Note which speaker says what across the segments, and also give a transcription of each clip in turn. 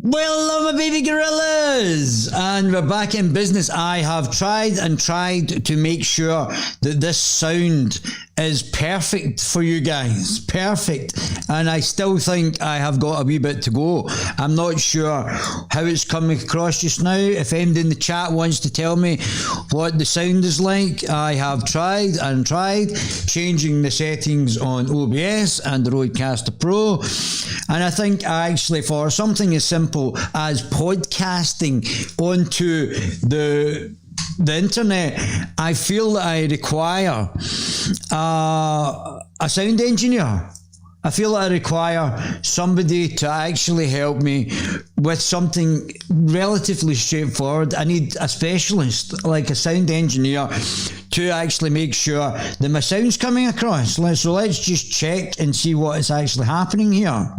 Speaker 1: Well, my baby gorillas, and we're back in business. I have tried to make sure that this sound is perfect for you guys. Perfect. And I still think I have got a wee bit to go. I'm not sure how it's coming across just now. If anybody in the chat wants to tell me what the sound is like, I have tried changing the settings on OBS and the Rodecaster Pro. And I think actually for something as simple as podcasting onto the internet, I feel that I require a sound engineer. I feel that I require somebody to actually help me with something relatively straightforward. I need a specialist, like a sound engineer, to actually make sure that my sound's coming across. So let's just check and see what is actually happening here.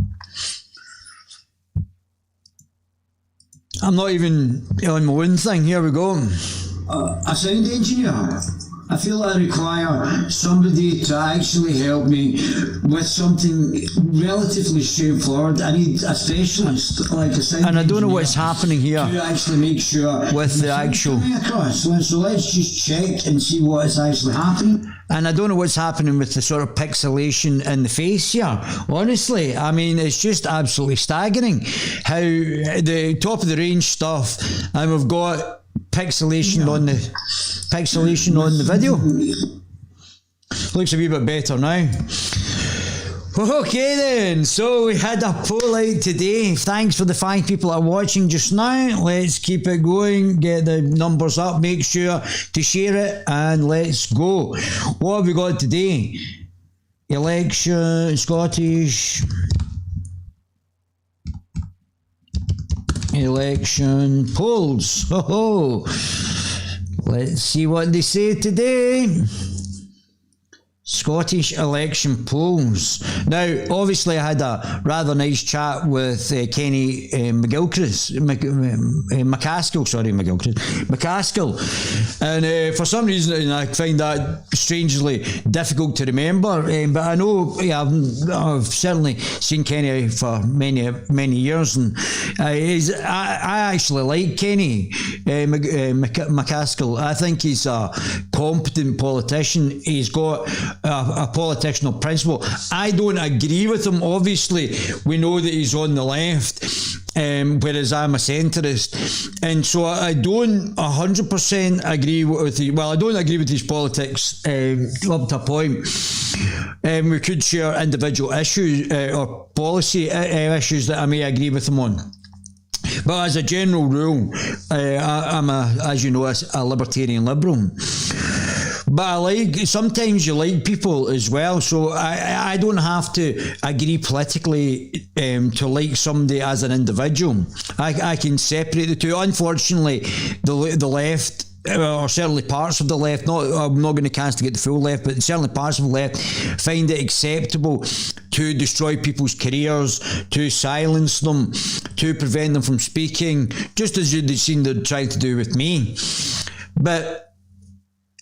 Speaker 1: I'm not even on my own thing. Here we go. A sound engineer. I feel I require somebody to actually help me with something relatively straightforward. I need a specialist, like a sound engineer. And I don't know what's happening here to actually make sure with the actual. So let's just check and see what is actually happening. And I don't know what's happening with the sort of pixelation in the face here. Honestly, I mean, it's just absolutely staggering how the top of the range stuff, and we've got pixelation on the video. Looks a wee bit better now. Okay then, so we had a poll out today. Thanks for the 5 people that are watching just now. Let's keep it going, get the numbers up, make sure to share it, and let's go. What have we got today? Election, Scottish election polls. Let's see what they say today. Scottish election polls. Now, obviously, I had a rather nice chat with Kenny McCaskill, and for some reason I find that strangely difficult to remember. But I know, I've certainly seen Kenny for many years, and I actually like Kenny McCaskill. I think he's a competent politician. He's got a political principle. I don't agree with him. Obviously, we know that he's on the left, whereas I'm a centrist, and so I don't 100% agree with I don't agree with his politics up to a point. We could share individual issues or policy issues that I may agree with him on. But as a general rule, I'm as you know, a libertarian liberal. But sometimes you like people as well, so I don't have to agree politically to like somebody as an individual. I can separate the two. Unfortunately, the left, or certainly parts of the left, I'm not going to castigate the full left, but certainly parts of the left find it acceptable to destroy people's careers, to silence them, to prevent them from speaking, just as you'd seen they're trying to do with me.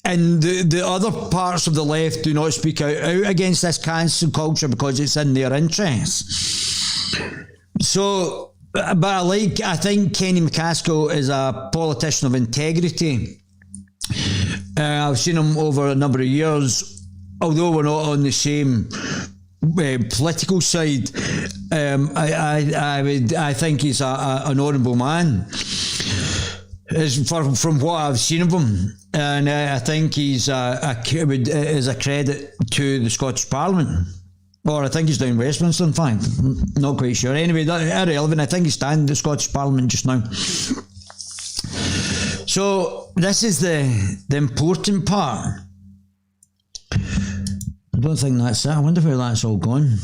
Speaker 1: And the other parts of the left do not speak out against this cancel culture because it's in their interests. So, but I think Kenny McCaskill is a politician of integrity. I've seen him over a number of years, although we're not on the same political side. I think he's an honourable man. From what I've seen of him, and I think he's is a credit to the Scottish Parliament, or I think he's down Westminster. In fact, not quite sure. Anyway, irrelevant. I think he's standing in the Scottish Parliament just now. So this is the important part. I don't think that's it. I wonder where that's all gone.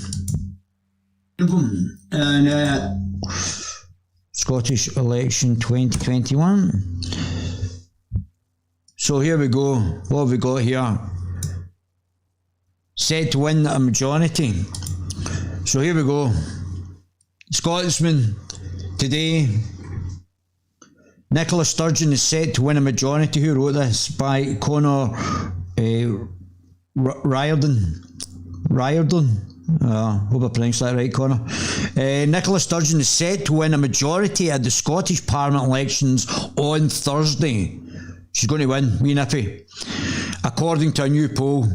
Speaker 1: And Scottish election 2021. So here we go. What have we got here? Set to win a majority. So here we go. Scotsman today. Nicola Sturgeon is set to win a majority. Who wrote this? By Conor Riordan. Hope I pronounced that right, Connor. Nicola Sturgeon is set to win a majority at the Scottish Parliament elections on Thursday. She's going to win, wee nippy, according to a new poll.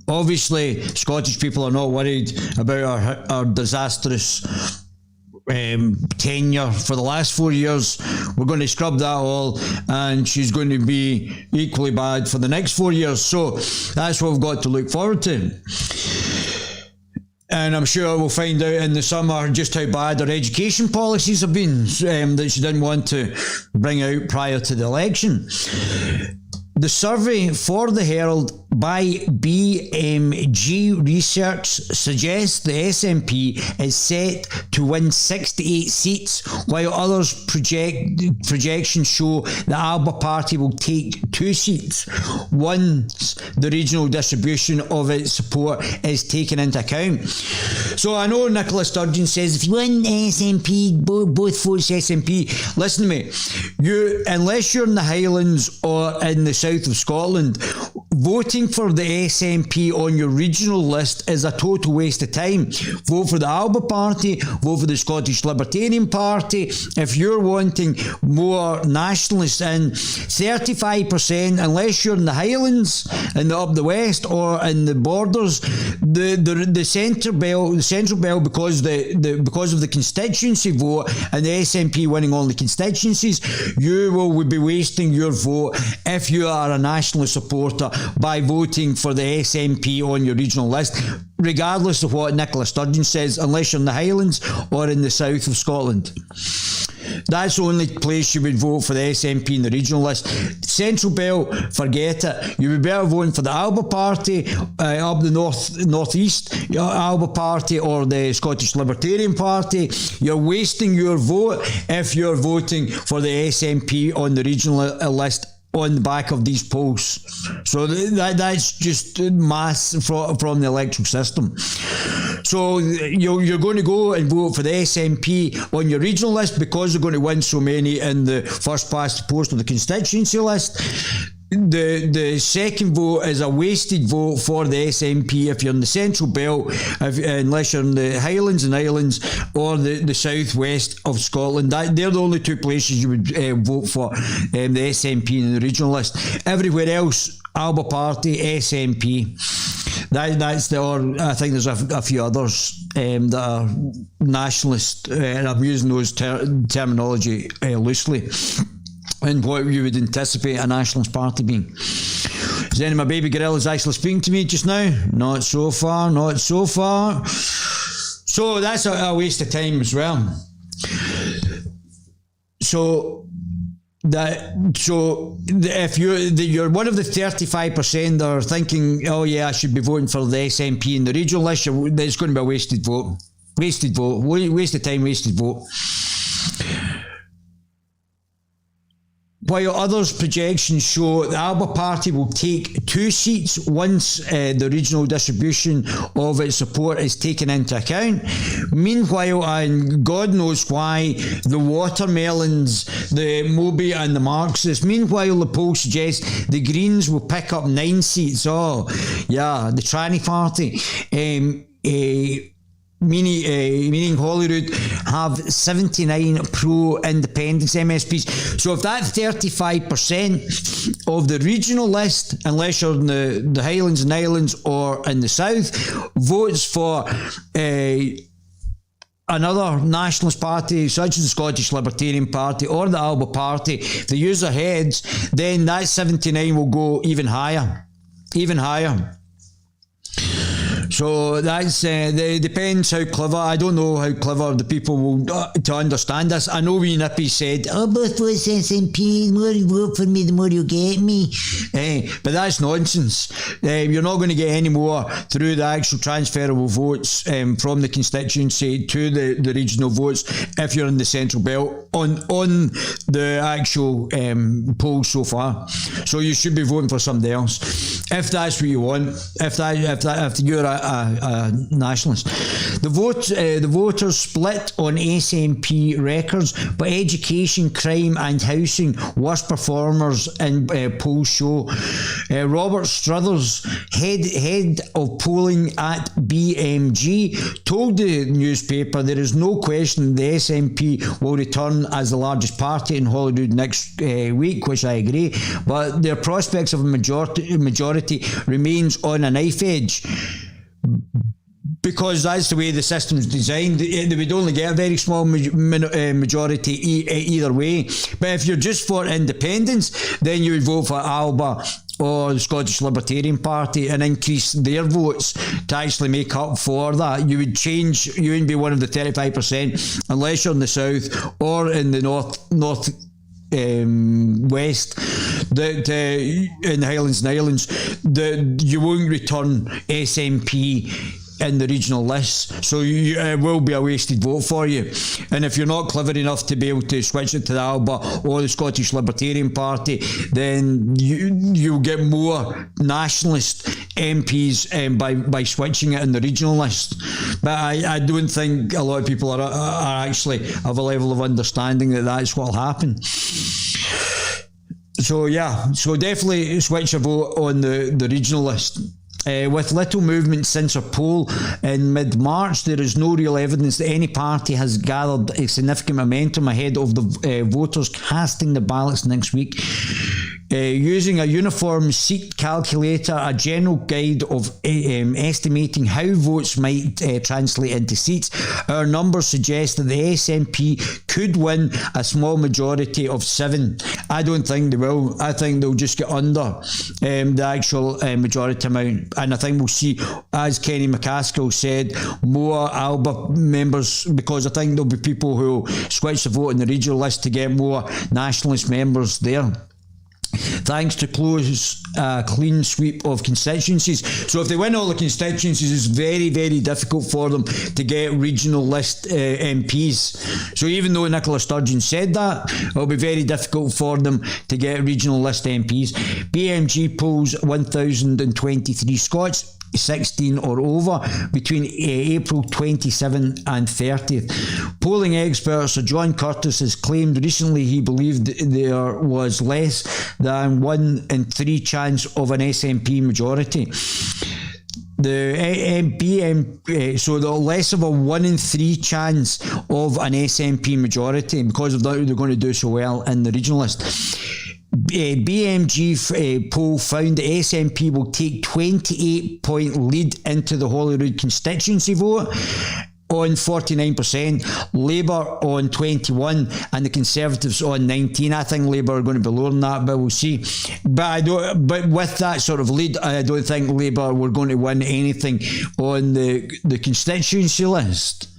Speaker 1: Obviously, Scottish people are not worried about our disastrous tenure for the last 4 years. We're going to scrub that all, and she's going to be equally bad for the next 4 years. So that's what we've got to look forward to. And I'm sure we'll find out in the summer just how bad her education policies have been that she didn't want to bring out prior to the election. The survey for the Herald by BMG Research suggests the SNP is set to win 68 seats, while others projections show the Alba Party will take 2 seats once the regional distribution of its support is taken into account. So I know Nicola Sturgeon says if you win SNP, both votes SNP, listen to me, unless you're in the Highlands or in the south of Scotland, voting for the SNP on your regional list is a total waste of time. Vote for the Alba Party, vote for the Scottish Libertarian Party. If you're wanting more nationalists in, 35%, unless you're in the Highlands and up the west or in the borders, the central belt, because of the constituency vote and the SNP winning all the constituencies, you will be wasting your vote if you are a nationalist supporter by voting for the SNP on your regional list, regardless of what Nicola Sturgeon says, unless you're in the Highlands or in the south of Scotland. That's the only place you would vote for the SNP in the regional list. Central Belt, forget it. You would be better voting for the Alba Party up the northeast, Alba Party or the Scottish Libertarian Party. You're wasting your vote if you're voting for the SNP on the regional list on the back of these polls. So that's just mass from the electoral system. So you're going to go and vote for the SNP on your regional list because you're going to win so many in the first past the post of the constituency list. The second vote is a wasted vote for the SNP if you're in the Central Belt, unless you're in the Highlands and Islands or the southwest of Scotland. They're the only 2 places you would vote for the SNP in the regional list. Everywhere else, Alba Party, SNP. Or I think there's a few others that are nationalist, and I'm using those terminology loosely, and what you would anticipate a nationalist party being. Is any of my baby gorillas actually speaking to me just now? Not so far, not so far. So that's a waste of time as well. If you're one of the 35% that are thinking, oh yeah, I should be voting for the SNP in the regional list, it's going to be a wasted vote. Wasted vote. Waste of time, wasted vote. While others' projections show the Alba Party will take 2 seats once the regional distribution of its support is taken into account. Meanwhile, and God knows why, the Watermelons, the Moby and the Marxists, meanwhile the poll suggests the Greens will pick up 9 seats. Oh, yeah, the tranny party. Meaning Holyrood have 79 pro-independence MSPs. So if that 35% of the regional list, unless you're in the Highlands and Islands or in the south, votes for another nationalist party such as the Scottish Libertarian Party or the Alba Party, they use their heads, then that 79 will go even higher. Even higher. So that's it depends how clever. I don't know how clever the people will to understand this. I know wee Nippy said, "Oh, both votes SNP. The more you vote for me, the more you get me." But that's nonsense. You're not going to get any more through the actual transferable votes from the constituency to the regional votes if you're in the Central Belt on the actual polls so far. So you should be voting for somebody else if that's what you want. If you're a nationalist, the voters split on SNP records, but education, crime, and housing worst performers in polls show. Robert Struthers, head of polling at BMG, told the newspaper there is no question the SNP will return as the largest party in Holyrood next week, which I agree, but their prospects of a majority remains on a knife edge. Because that's the way the system's designed. They would only get a very small majority either way. But if you're just for independence, then you would vote for Alba or the Scottish Libertarian Party and increase their votes to actually make up for that. You would change, you wouldn't be one of the 35% unless you're in the south or in the north west, in the Highlands and Islands, you won't return SNP in the regional lists, so it will be a wasted vote for you. And if you're not clever enough to be able to switch it to the Alba or the Scottish Libertarian Party, then you'll get more nationalist MPs by switching it in the regional list. But I don't think a lot of people are actually have a level of understanding that that's what will happen. So definitely switch a vote on the regional list. With little movement since a poll in mid-March, there is no real evidence that any party has gathered a significant momentum ahead of the voters casting the ballots next week. Using a uniform seat calculator, a general guide of estimating how votes might translate into seats, our numbers suggest that the SNP could win a small majority of 7. I don't think they will. I think they'll just get under the actual majority amount. And I think we'll see, as Kenny McCaskill said, more Alba members, because I think there'll be people who will switch the vote in the regional list to get more nationalist members there. Thanks to clean sweep of constituencies. So if they win all the constituencies, it's very, very difficult for them to get regional list MPs. So even though Nicola Sturgeon said that, it'll be very difficult for them to get regional list MPs. BMG polls 1,023 Scots, 16 or over, between April 27 and 30th. Polling expert Sir John Curtis has claimed recently he believed there was less than 1 in 3 chance of an SNP majority. So the less of a 1 in 3 chance of an SNP majority because of that they're going to do so well in the regional list. BMG poll found the SNP will take 28-point lead into the Holyrood constituency vote on 49%, Labour on 21, and the Conservatives on 19. I think Labour are going to be lower than that, but we'll see. But with that sort of lead, I don't think Labour were going to win anything on the constituency list.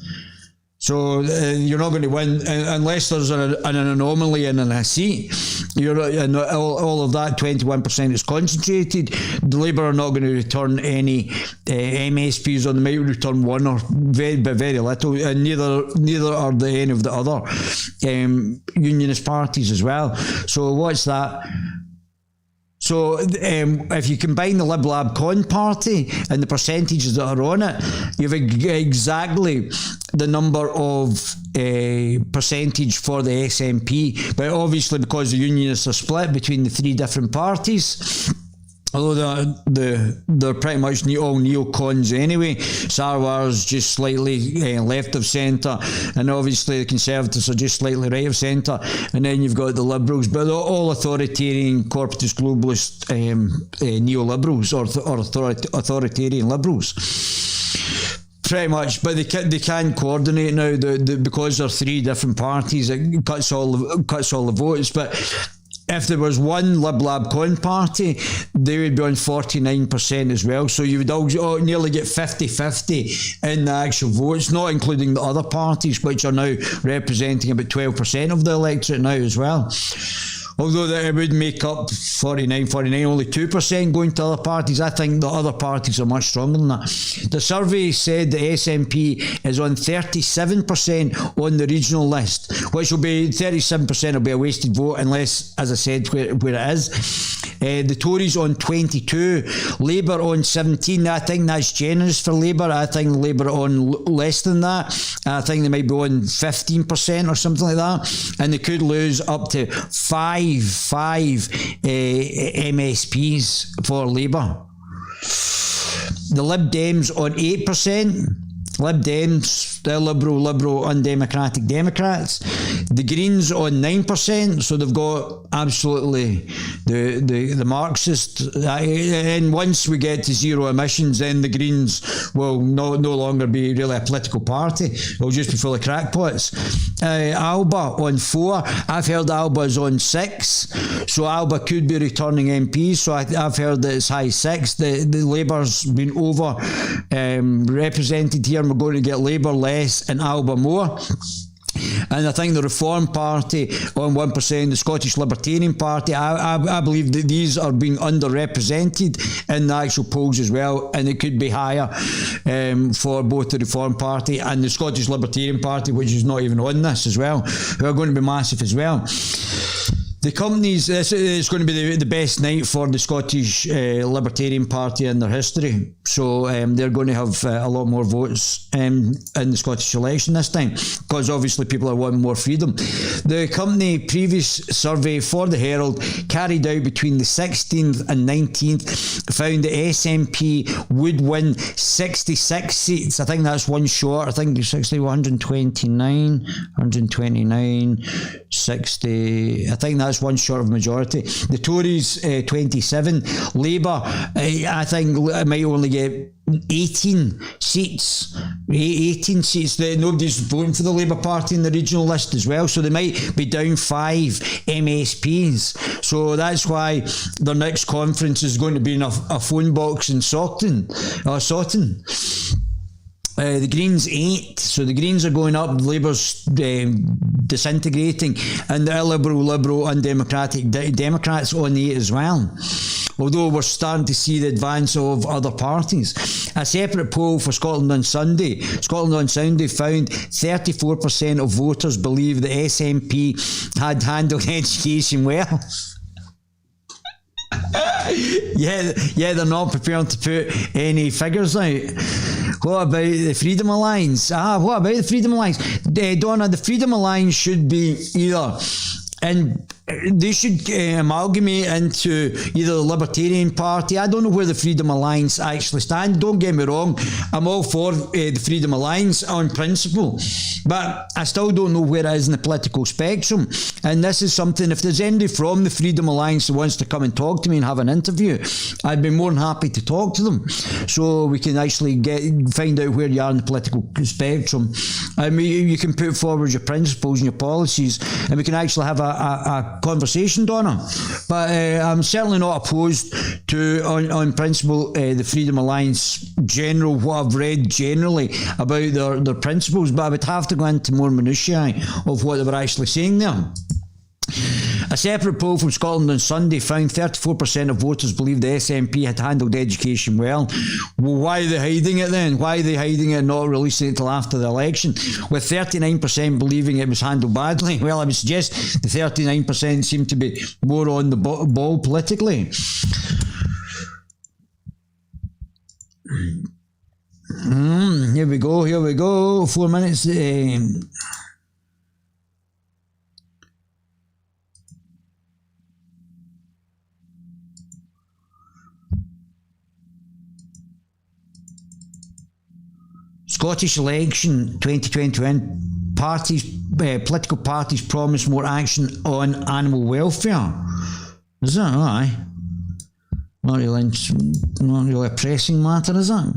Speaker 1: So you're not going to win unless there's an anomaly in a seat. And all of that 21% is concentrated. The Labour are not going to return any MSPs, or they might return 1 or very little. And neither are any of the other unionist parties as well. So what's that? So if you combine the Lib Lab Con Party and the percentages that are on it, you have exactly the number of percentage for the SNP. But obviously, because the unionists are split between the 3 different parties, although they're pretty much all neocons anyway. Sarwar's just slightly left of centre, and obviously the Conservatives are just slightly right of centre, and then you've got the Liberals, but they're all authoritarian, corporatist, globalist neoliberals or authoritarian Liberals. Pretty much, but they can coordinate now because there are 3 different parties. It cuts all the votes, but if there was one Lib Lab Con Party, they would be on 49% as well. So you would nearly get 50-50 in the actual votes, not including the other parties, which are now representing about 12% of the electorate now as well. although that it would make up 49, only 2% going to other parties. I think the other parties are much stronger than that. The survey said the SNP is on 37% on the regional list, which will be 37% will be a wasted vote unless, as I said, where it is. The Tories on 22, Labour on 17. I think that's generous for Labour. I think Labour on less than that. I think they might be on 15% or something like that, and they could lose up to five MSPs for Labour. The Lib Dems on 8%. Lib Dems, the Liberal, undemocratic Democrats. The Greens on 9%, so they've got absolutely the Marxist. And once we get to zero emissions, then the Greens will no longer be really a political party. It'll just be full of crackpots. Alba on 4. I've heard Alba is on 6, so Alba could be returning MPs. So I've heard that it's high 6. The Labour's been over represented here. We're going to get Labour less and Alba more. And I think the Reform Party on 1%, the Scottish Libertarian Party, I believe that these are being underrepresented in the actual polls as well, and it could be higher for both the Reform Party and the Scottish Libertarian Party, which is not even on this as well, who are going to be massive as well. The companies, it's going to be the best night for the Scottish Libertarian Party in their history. So they're going to have a lot more votes in the Scottish election this time, because obviously people are wanting more freedom. The company previous survey for the Herald carried out between the 16th and 19th found the SNP would win 66 seats. I think that's one short. I think 60, 129, 60. I think that's one short of majority. The Tories 27. Labour I think might only get 18 seats. 18 seats. Nobody's voting for the Labour Party in the regional list as well, so they might be down 5 MSPs. So that's why their next conference is going to be in a phone box in Sotan. The Greens 8, so the Greens are going up, Labour's disintegrating, and the Liberal, undemocratic Democrats on 8 as well. Although we're starting to see the advance of other parties. A separate poll for Scotland on Sunday found 34% of voters believe the SNP had handled education well. Yeah, they're not prepared to put any figures out. What about the Freedom Alliance? What about the Freedom Alliance? Donna, the Freedom Alliance should be either, and they should amalgamate into either the Libertarian Party. I don't know where the Freedom Alliance actually stand. Don't get me wrong, I'm all for the Freedom Alliance on principle, but I still don't know where it is in the political spectrum. And this is something, if there's anybody from the Freedom Alliance that wants to come and talk to me and have an interview, I'd be more than happy to talk to them, so we can actually find out where you are in the political spectrum. I mean, you can put forward your principles and your policies, and we can actually have a conversation, Donna. But I'm certainly not opposed to, on principle, the Freedom Alliance general, what I've read generally about their principles, but I would have to go into more minutiae of what they were actually saying there. A separate poll from Scotland on Sunday found 34% of voters believed the SNP had handled education well. Well, why are they hiding it then? Why are they hiding it and not releasing it until after the election? With 39% believing it was handled badly. Well, I would suggest the 39% seem to be more on the ball politically. Here we go. 4 minutes. Scottish election 2021 political parties promise more action on animal welfare. Is that aye? Not really a pressing matter, is it?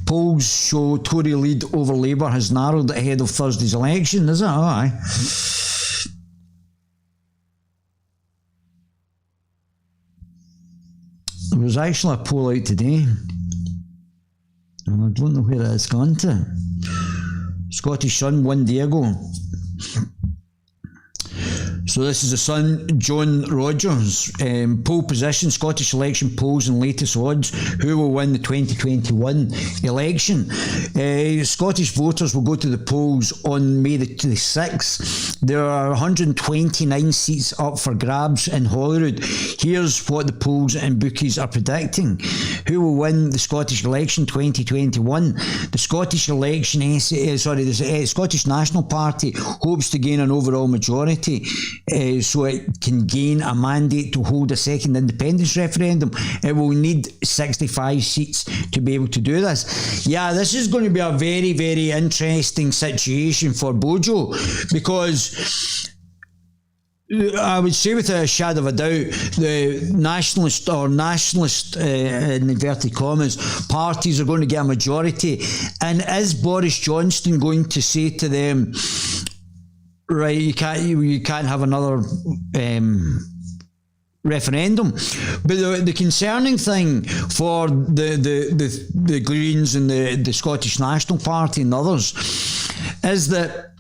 Speaker 1: Polls show Tory lead over Labour has narrowed ahead of Thursday's election. Is that aye? There was actually a poll out today. I don't know where it's gone to. Scottish Sun 1 day ago. So this is the Sun, Joan Rogers. Poll position, Scottish election polls and latest odds. Who will win the 2021 election? Scottish voters will go to the polls on May the 6th. There are 129 seats up for grabs in Holyrood. Here's what the polls and bookies are predicting. Who will win the Scottish election 2021? The Scottish election, the Scottish National Party hopes to gain an overall majority so it can gain a mandate to hold a second independence referendum. It will need 65 seats to be able to do this. Yeah, this is going to be a very, very interesting situation for Bojo, because I would say without a shadow of a doubt, the nationalist in inverted commas parties are going to get a majority. And is Boris Johnson going to say to them, right, you can't have another referendum? But the concerning thing for the Greens and the Scottish National Party and others is that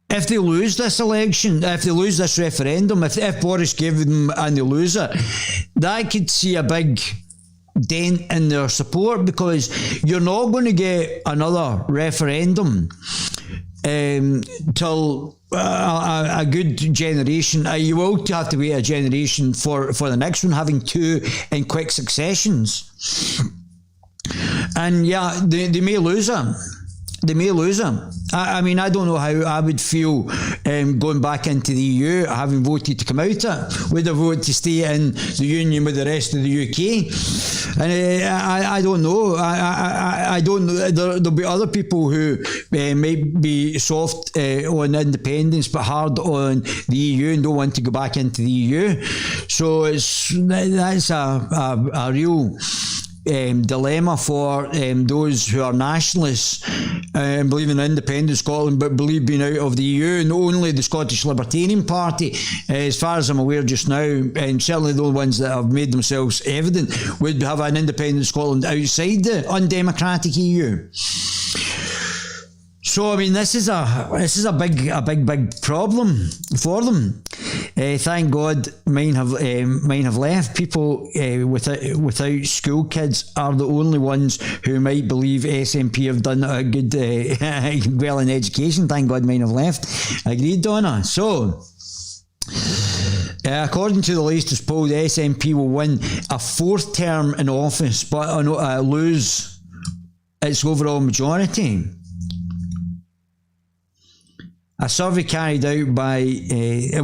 Speaker 1: if they lose this election, if they lose this referendum, if Boris gave them and they lose it, that could see a big dent in their support, because you're not going to get another referendum till a good generation. You will have to wait a generation for the next one, having two in quick successions. And yeah, they may lose them. They may lose him. I mean, I don't know how I would feel going back into the EU, having voted to come out of it. Would I vote to stay in the Union with the rest of the UK? And I don't know. I don't know. There'll be other people who might be soft on independence but hard on the EU and don't want to go back into the EU. So that's a real dilemma for those who are nationalists and believe in independent Scotland but believe being out of the EU. And only the Scottish Libertarian Party, as far as I'm aware just now, and certainly the ones that have made themselves evident, would have an independent Scotland outside the undemocratic EU. So I mean, this is a big problem for them. Thank God mine have left. People without school kids are the only ones who might believe SNP have done a good well in education. Thank God mine have left. Agreed, Donna. So according to the latest poll, the SNP will win a fourth term in office but lose its overall majority. A survey carried out by,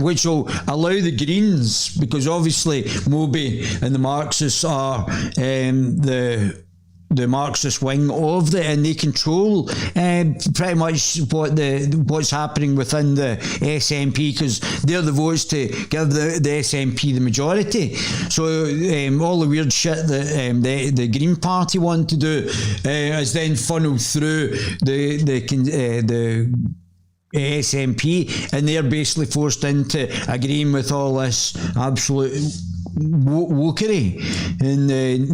Speaker 1: which will allow the Greens, because obviously Moby and the Marxists are the Marxist wing of and they control pretty much what's happening within the SNP, because they're the votes to give the SNP the majority. So all the weird shit that the Green Party want to do is then funneled through the SNP, and they're basically forced into agreeing with all this absolute wokery and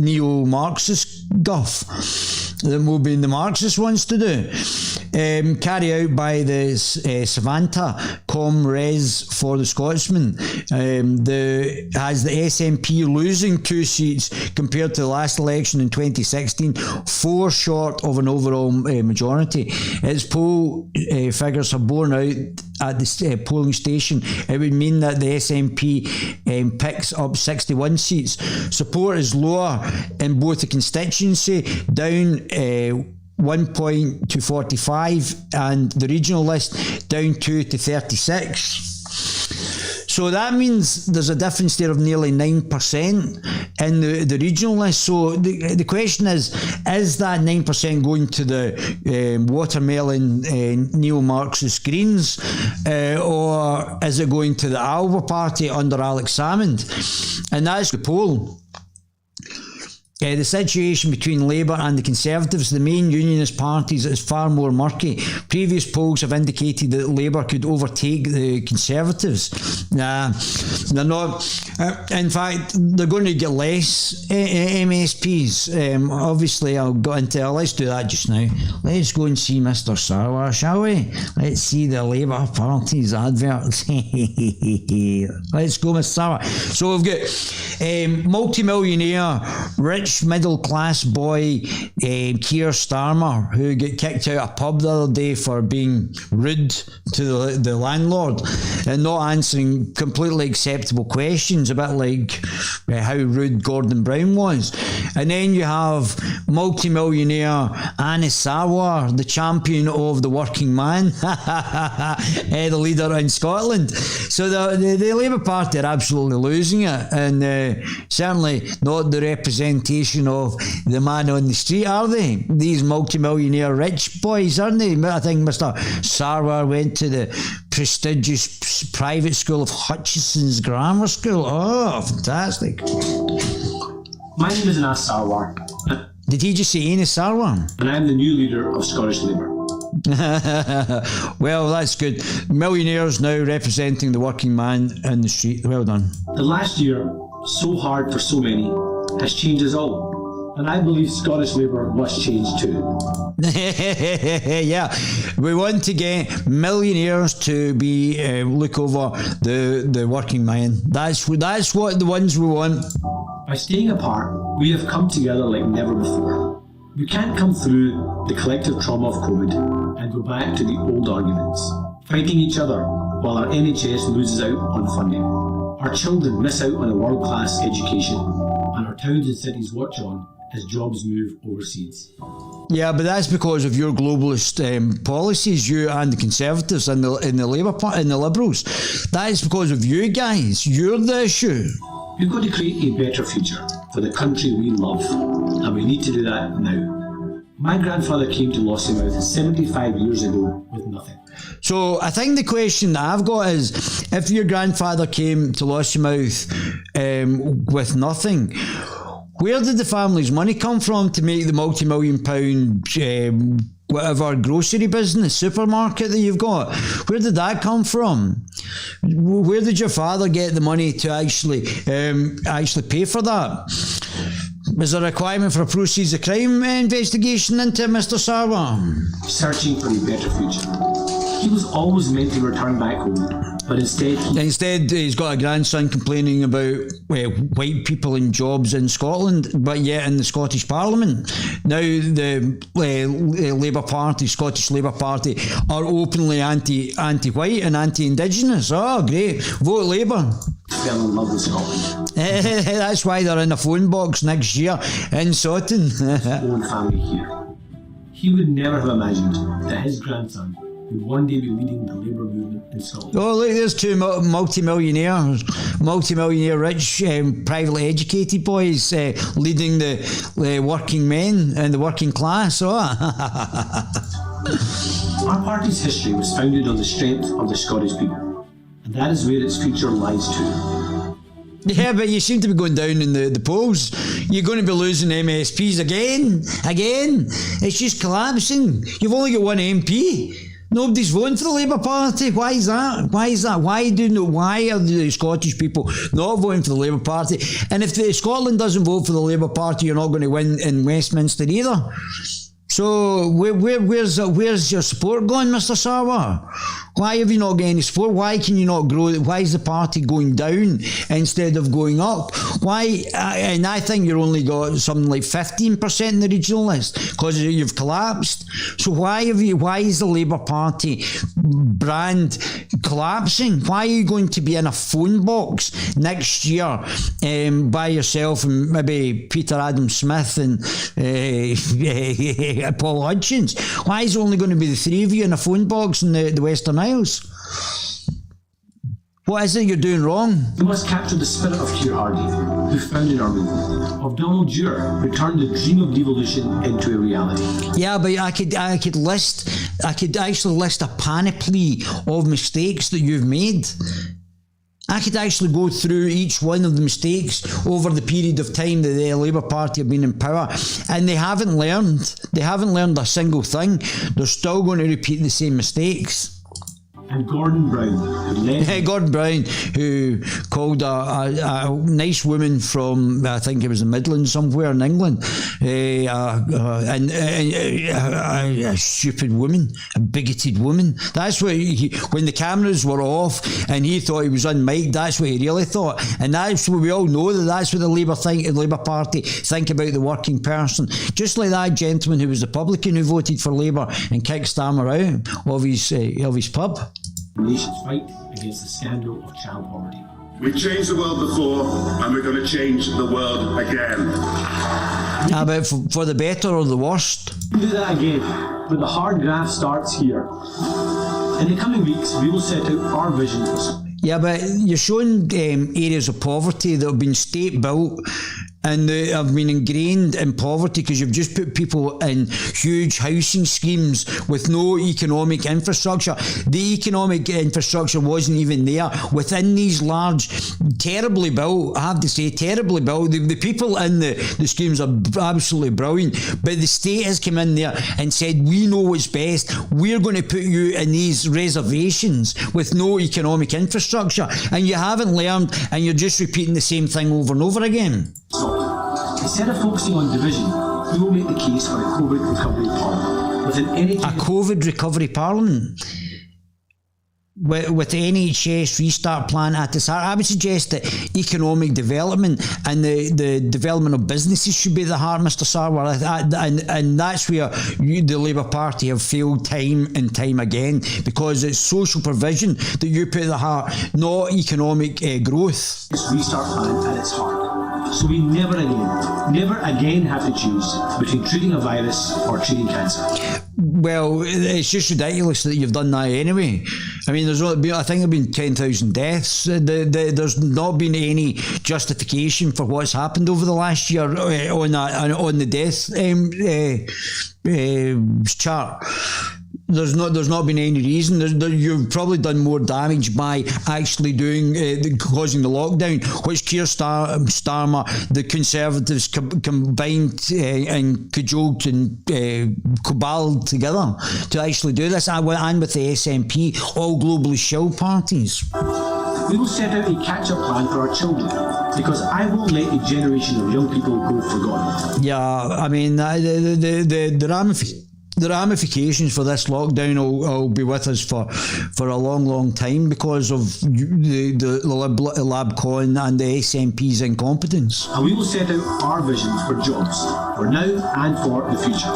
Speaker 1: neo-Marxist guff that Moby and the Marxist wants to do. Carry out by the Savanta Comres for the Scotsman has the SNP losing 2 seats compared to the last election in 2016, 4 short of an overall majority. Its poll figures are borne out at the polling station. It would mean that the SNP picks up 61 seats. Support is lower in both the constituency, down 1 to 45, and the regional list down 2 to 36. So that means there's a difference there of nearly 9% in the regional list. So the question is that 9% going to the watermelon neo-Marxist Greens, or is it going to the Alba Party under Alex Salmond? And that's the poll. The situation between Labour and the Conservatives, the main unionist parties, is far more murky. Previous polls have indicated that Labour could overtake the Conservatives. They're not. In fact, they're going to get less MSPs. Obviously, I'll go into. Let's do that just now. Let's go and see Mr. Sarwar, shall we? Let's see the Labour Party's adverts. Let's go, Mr. Sarwar. So we've got multi-millionaire, rich middle-class boy Keir Starmer, who got kicked out of a pub the other day for being rude to the landlord and not answering completely acceptable questions, a bit like how rude Gordon Brown was. And then you have multi-millionaire Anis Sarwar, the champion of the working man, the leader in Scotland. So the Labour Party are absolutely losing it, and certainly not the representation of the man on the street, are they? These multi-millionaire rich boys, aren't they? I think Mr. Sarwar went to the prestigious private school of Hutchinson's Grammar School. Oh, fantastic.
Speaker 2: My name is Anis Sarwar.
Speaker 1: Did he just say Anis Sarwar?
Speaker 2: And I am the new leader of Scottish Labour.
Speaker 1: Well, that's good. Millionaires now representing the working man in the street. Well done.
Speaker 2: The last year, so hard for so many, has changed us all. And I believe Scottish Labour must change too.
Speaker 1: Yeah, we want to get millionaires to be look over the working man. That's what the ones we want.
Speaker 2: By staying apart, we have come together like never before. We can't come through the collective trauma of COVID and go back to the old arguments, fighting each other while our NHS loses out on funding. Our children miss out on a world-class education, and our towns and cities watch on as jobs move overseas.
Speaker 1: Yeah, but that's because of your globalist policies, you and the Conservatives and the Labour Party and the Liberals. That is because of you guys. You're the issue.
Speaker 2: We've got to create a better future for the country we love, and we need to do that now. My grandfather came to Lossiemouth 75 years ago with nothing.
Speaker 1: So I think the question that I've got is, if your grandfather came to Lossiemouth with nothing, where did the family's money come from to make the multi-million pound whatever grocery business, supermarket that you've got? Where did that come from? Where did your father get the money to actually pay for that? Was there a requirement for a proceeds of crime investigation into Mr. Sarwar?
Speaker 2: Searching for a better future. He was always meant to return back home, but instead
Speaker 1: he's got a grandson complaining about white people in jobs in Scotland, but yet in the Scottish Parliament now the Labour Party, Scottish Labour Party, are openly anti-white and anti-Indigenous. Oh, great! Vote Labour.
Speaker 2: Fell in love with Scotland.
Speaker 1: That's why they're in a phone box next year in Sotan.
Speaker 2: His own family here. He would never have imagined that his grandson would one day be leading the Labour movement in Scotland.
Speaker 1: Oh, look, there's two multi-millionaire rich, privately educated boys leading the working men and the working class. Oh.
Speaker 2: Our party's history was founded on the strength of the Scottish people, and that is where its future lies too.
Speaker 1: Yeah, but you seem to be going down in the polls. You're going to be losing MSPs again. It's just collapsing. You've only got one MP. Nobody's voting for the Labour Party. Why is that? Why are the Scottish people not voting for the Labour Party? And if Scotland doesn't vote for the Labour Party, you're not going to win in Westminster either. So where's your support going, Mr. Sarwar? Why have you not got any support? Why can you not grow? Why is the party going down instead of going up? Why? And I think you're only got something like 15% in the regional list because you've collapsed. So why is the Labour Party brand collapsing? Why are you going to be in a phone box next year by yourself and maybe Peter Adam Smith and Paul Hutchins? Why is it only going to be the three of you in a phone box in the Western Isles? What is it you're doing wrong?
Speaker 2: We must capture the spirit of Keir Hardie, who founded our movement, of Donald Dewar, who turned the dream of devolution into a reality.
Speaker 1: Yeah, but I could actually list a panoply of mistakes that you've made. I could actually go through each one of the mistakes over the period of time that the Labour Party have been in power, and they haven't learned. They haven't learned a single thing. They're still going to repeat the same mistakes.
Speaker 2: And Gordon Brown,
Speaker 1: Gordon Brown, who called a nice woman from, I think it was the Midlands somewhere in England, a stupid woman, a bigoted woman. That's what when the cameras were off and he thought he was unmiked, that's what he really thought. And that's what we all know, that's what the Labour Party think about the working person. Just like that gentleman who was a publican who voted for Labour and kicked Starmer out of his pub.
Speaker 2: The nation's fight against the scandal of child poverty.
Speaker 3: We changed the world before, and we're going to change the world again.
Speaker 1: But for the better or the worst?
Speaker 2: We'll do that again, but the hard graft starts here. In the coming weeks, we will set out our vision for something.
Speaker 1: Yeah, but you're showing areas of poverty that have been state-built and they have been ingrained in poverty because you've just put people in huge housing schemes with no economic infrastructure. The economic infrastructure wasn't even there within these large, terribly built, I have to say, terribly built. The people in the schemes are absolutely brilliant, but the state has come in there and said, we know what's best. We're going to put you in these reservations with no economic infrastructure, and you haven't learned, and you're just repeating the same thing over and over again.
Speaker 2: So, instead of focusing on division, we will make the case for a COVID recovery parliament. With an NHS...
Speaker 1: A COVID recovery parliament? With the NHS restart plan at the start, I would suggest that economic development and the development of businesses should be the heart, Mr. Sarwar, and that's where the Labour Party have failed time and time again, because it's social provision that you put at the heart, not economic growth.
Speaker 2: This restart plan at its heart. So we never again have to choose between treating a virus or treating cancer.
Speaker 1: Well, it's just ridiculous that you've done that anyway. I mean, I think there have been 10,000 deaths. There's not been any justification for what's happened over the last year on the death chart. There's not been any reason. You've probably done more damage by actually causing the lockdown, which Keir Starmer, the Conservatives combined and cajoled and caballed together to actually do this, and with the SNP, all globally shill parties.
Speaker 2: We will set out a catch-up plan for our children, because I won't let a generation of young people go forgotten.
Speaker 1: Yeah, I mean, the ramifications for this lockdown will be with us for a long, long time because of the LabCon and the SNP's incompetence.
Speaker 2: And we will set out our visions for jobs, for now and for the future.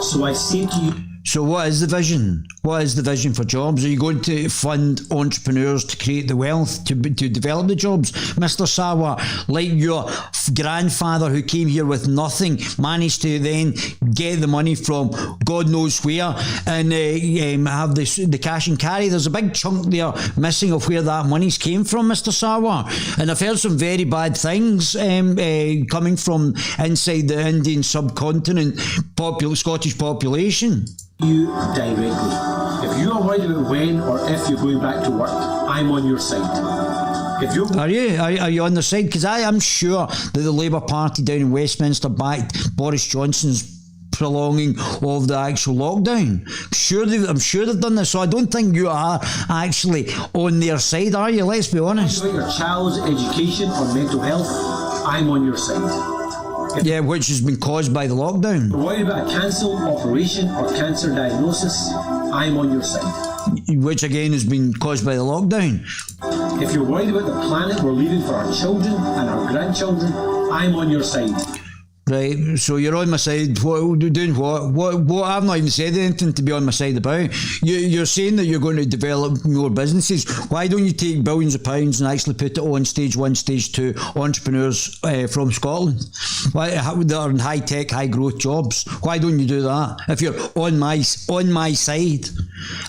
Speaker 2: So I say to you...
Speaker 1: So what is the vision? What is the vision for jobs? Are you going to fund entrepreneurs to create the wealth, to develop the jobs? Mr. Sarwar, like your grandfather who came here with nothing, managed to then get the money from God knows where and have the cash and carry. There's a big chunk there missing of where that money's came from, Mr. Sarwar. And I've heard some very bad things coming from inside the Indian subcontinent, Scottish population.
Speaker 2: You directly. If you are worried about when or if you're going back to work, I'm on your side. If you're...
Speaker 1: Are you on the side? Because I am sure that the Labour Party down in Westminster backed Boris Johnson's prolonging of the actual lockdown. I'm sure they've done this, so I don't think you are actually on their side, are you? Let's be honest.
Speaker 2: About your child's education or mental health, I'm on your side.
Speaker 1: Yeah, which has been caused by the lockdown.
Speaker 2: If you're worried about a cancel operation or cancer diagnosis, I'm on your side.
Speaker 1: Which again has been caused by the lockdown.
Speaker 2: If you're worried about the planet we're leaving for our children and our grandchildren, I'm on your side.
Speaker 1: Right, so you're on my side. Doing what? I've not even said anything to be on my side about. You're saying that you're going to develop more businesses. Why don't you take billions of pounds and actually put it on stage 1, stage 2 entrepreneurs from Scotland? Why they're in high tech, high growth jobs? Why don't you do that? If you're on my side,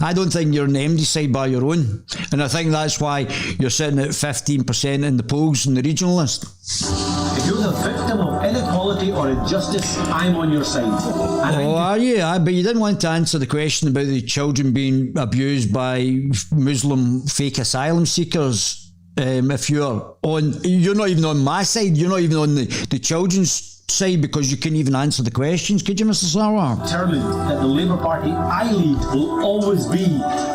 Speaker 1: I don't think you're on the MD side by your own, and I think that's why you're sitting at 15% in the polls in the regional list.
Speaker 2: If you're the victim of inequality or injustice, I'm on your side.
Speaker 1: Are you? But you didn't want to answer the question about the children being abused by Muslim fake asylum seekers if you're not even on my side, you're not even on the children's side, because you couldn't even answer the questions, could you, Mr. Sarwar?
Speaker 2: Determined that the Labour Party I lead will always be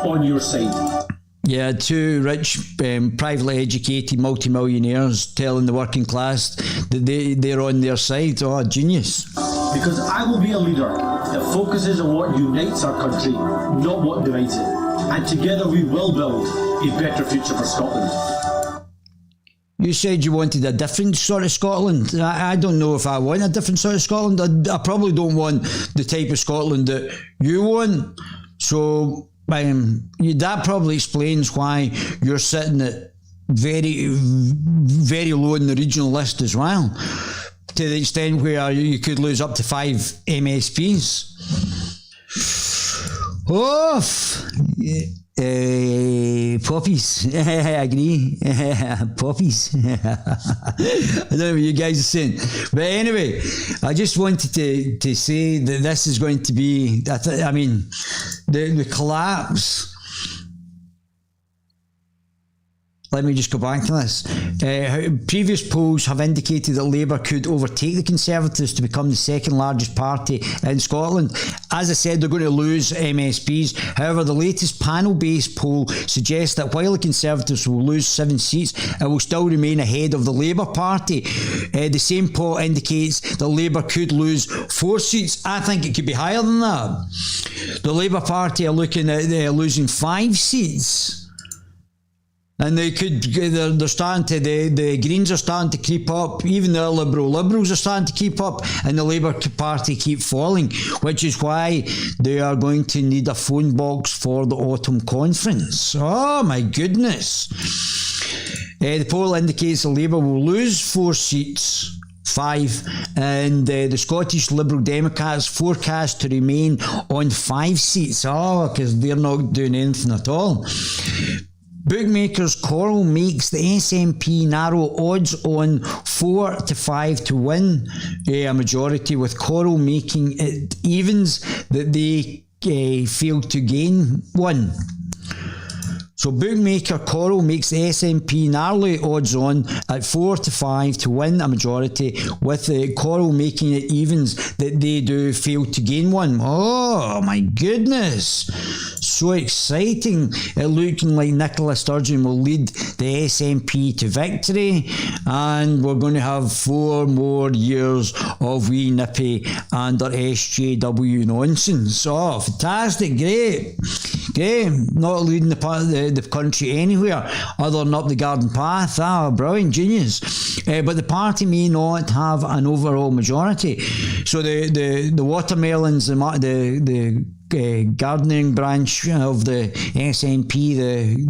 Speaker 2: on your side.
Speaker 1: Yeah, two rich, privately educated multimillionaires telling the working class that they're on their side. Oh, genius.
Speaker 2: Because I will be a leader that focuses on what unites our country, not what divides it. And together we will build a better future for Scotland.
Speaker 1: You said you wanted a different sort of Scotland. I don't know if I want a different sort of Scotland. I probably don't want the type of Scotland that you want. So that probably explains why you're sitting at very, very low in the regional list as well, to the extent where you could lose up to 5 MSPs. Poppies. I agree. Poppies. I don't know what you guys are saying. But anyway, I just wanted to say that this is going to be, the collapse. Let me just go back to this. Previous polls have indicated that Labour could overtake the Conservatives to become the second largest party in Scotland. As I said, they're going to lose MSPs. However, the latest panel-based poll suggests that while the Conservatives will lose 7 seats, it will still remain ahead of the Labour Party. The same poll indicates that Labour could lose 4 seats. I think it could be higher than that. The Labour Party are looking at losing 5 seats. And they're starting to, the Greens are starting to creep up, even the Liberals are starting to keep up, and the Labour Party keep falling, which is why they are going to need a phone box for the autumn conference. Oh my goodness. The poll indicates that Labour will lose 4 seats. 5, and the Scottish Liberal Democrats forecast to remain on 5 seats. Oh, because they're not doing anything at all. Bookmakers Coral makes the SNP narrow odds on 4 to 5 to win a majority, with Coral making it evens that they failed to gain 1. So bookmaker Coral makes the SNP narrowly odds on at 4 to 5 to win a majority, with Coral making it evens that they do fail to gain 1. Oh my goodness. So exciting. It looking like Nicola Sturgeon will lead the SNP to victory, and we're going to have 4 more years of wee nippy and our SJW nonsense. Oh, fantastic. Great. Not leading the country anywhere other than up the garden path. Brilliant, genius. But the party may not have an overall majority. So the watermelons, the gardening branch of the SNP,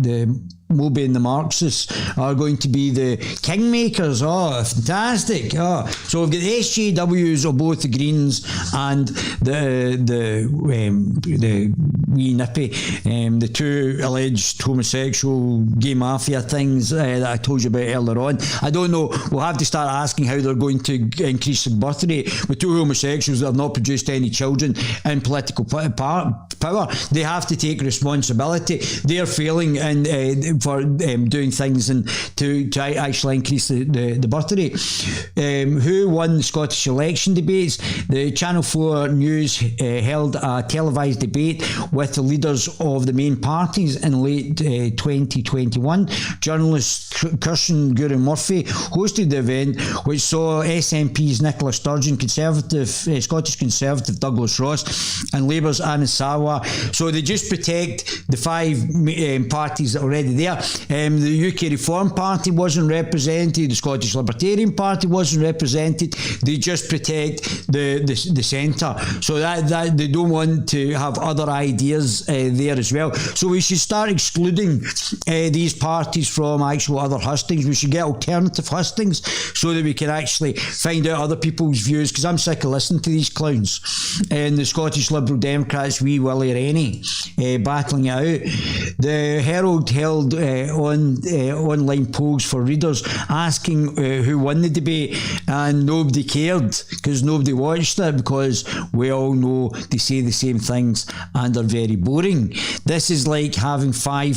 Speaker 1: the Moby and the Marxists are going to be the kingmakers. Oh, fantastic. Oh, so we've got the SJWs of both the Greens and the wee nippy, the 2 alleged homosexual gay mafia things that I told you about earlier on. I don't know, we'll have to start asking how they're going to increase the birth rate with 2 homosexuals that have not produced any children in political power. They have to take responsibility. They're failing and for doing things and to actually increase the birth rate. Who won the Scottish election debates? The Channel 4 News held a televised debate with the leaders of the main parties in late 2021. Journalist Kirsten Gurry-Murphy hosted the event, which saw SNP's Nicola Sturgeon, Scottish Conservative Douglas Ross, and Labour's Anna Sarwar. So they just protect the 5 parties that are already there. The UK Reform Party wasn't represented, the Scottish Libertarian Party wasn't represented. They just protect the centre, so that they don't want to have other ideas there as well. So we should start excluding these parties from actual other hustings. We should get alternative hustings so that we can actually find out other people's views, because I'm sick of listening to these clowns. And the Scottish Liberal Democrats, wee Willie Rennie, battling it out. The Herald held online polls for readers asking who won the debate, and nobody cared because nobody watched it, because we all know they say the same things and are very boring. This is like having 5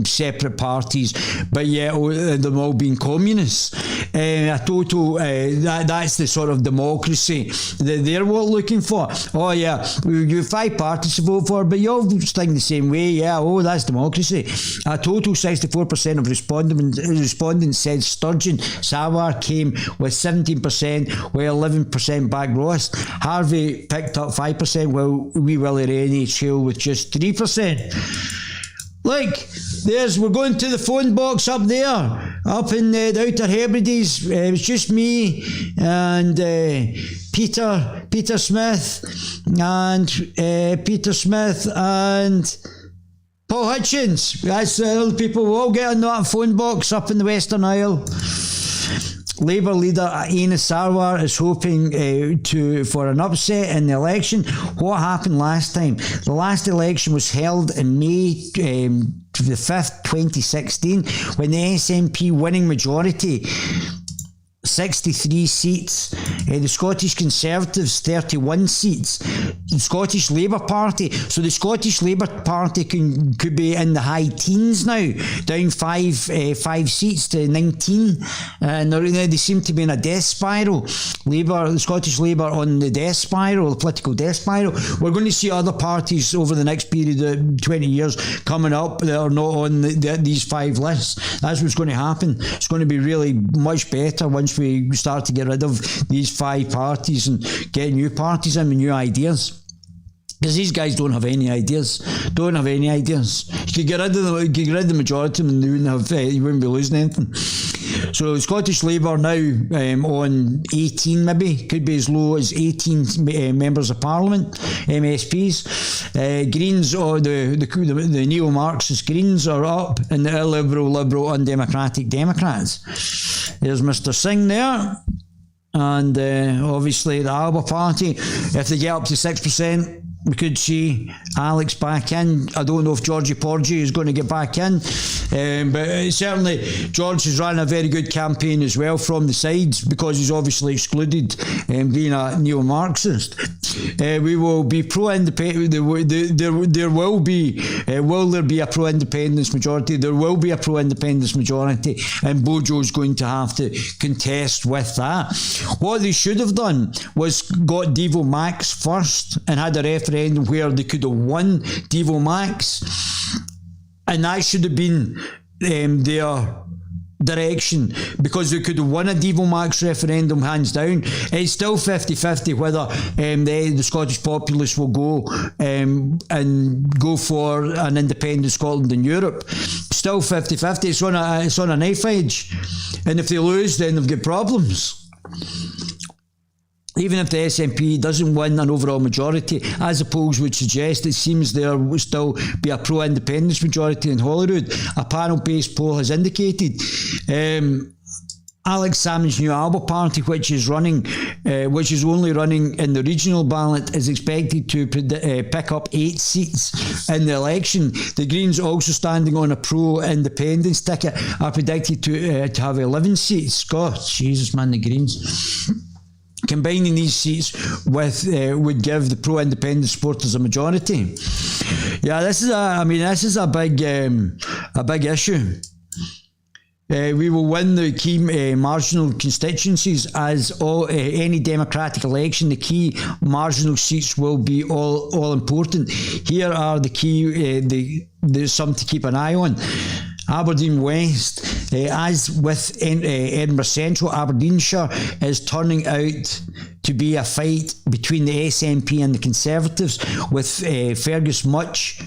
Speaker 1: separate parties, but yet them all being communists. A total, that's the sort of democracy that they're looking for. Oh yeah, you have 5 parties to vote for, but you all think the same way. Yeah, oh, that's democracy. A total 64% of respondents said Sturgeon. Sarwar came with 17%, while 11% backed Ross. Harvey picked up 5%, while Wee Willie Rennie trailed with just 3%. Look, we're going to the phone box up there, up in the Outer Hebrides. It was just me and Peter Smith and Paul Hutchins. That's the other people. We'll all get on that phone box up in the Western Isle. Labour leader Aina Sarwar is hoping for an upset in the election. What happened last time? The last election was held in May the 5th, 2016, when the SNP winning majority, 63 seats, the Scottish Conservatives 31 seats, the Scottish Labour Party. So the Scottish Labour Party could be in the high teens now, down 5 seats to 19, and they seem to be in a death spiral. The Scottish Labour on the death spiral, the political death spiral. We're going to see other parties over the next period of 20 years coming up that are not on these 5 lists. That's what's going to happen. It's going to be really much better once we start to get rid of these 5 parties and get new parties in with new ideas. Because these guys don't have any ideas. You could get rid of the majority of them and you wouldn't be losing anything. So Scottish Labour now on 18, maybe, could be as low as 18 members of Parliament, MSPs. Greens, or the neo-Marxist Greens, are up, and the illiberal, undemocratic Democrats. There's Mr Singh there, and obviously the Alba Party. If they get up to 6%, we could see Alex back in. I don't know if Georgie Porgy is going to get back in, but certainly George has run a very good campaign as well from the sides, because he's obviously excluded being a neo-Marxist. We will be pro-independent. There will be. Will there be a pro-independence majority? There will be a pro-independence majority, and Bojo's going to have to contest with that. What they should have done was got Devo Max first and had a referendum where they could have won Devo Max, and that should have been their direction, because they could have won a Devo Max referendum hands down. It's still 50-50 whether the Scottish populace will go and go for an independent Scotland and Europe. Still 50-50. It's on a knife edge, and if they lose, then they've got problems. Even if the SNP doesn't win an overall majority, as the polls would suggest, it seems there will still be a pro-independence majority in Holyrood. A panel-based poll has indicated Alex Salmon's new Alba Party, which is only running in the regional ballot, is expected to pick up 8 seats in the election. The Greens, also standing on a pro-independence ticket, are predicted to have 11 seats. God, Jesus, man, the Greens. Combining these seats would give the pro-independent supporters a majority. Yeah, this is a big issue. We will win the key marginal constituencies, as any democratic election. The key marginal seats will be all important. Here are the key. There's some to keep an eye on. Aberdeen West, as with Edinburgh Central, Aberdeenshire is turning out to be a fight between the SNP and the Conservatives, with Fergus Much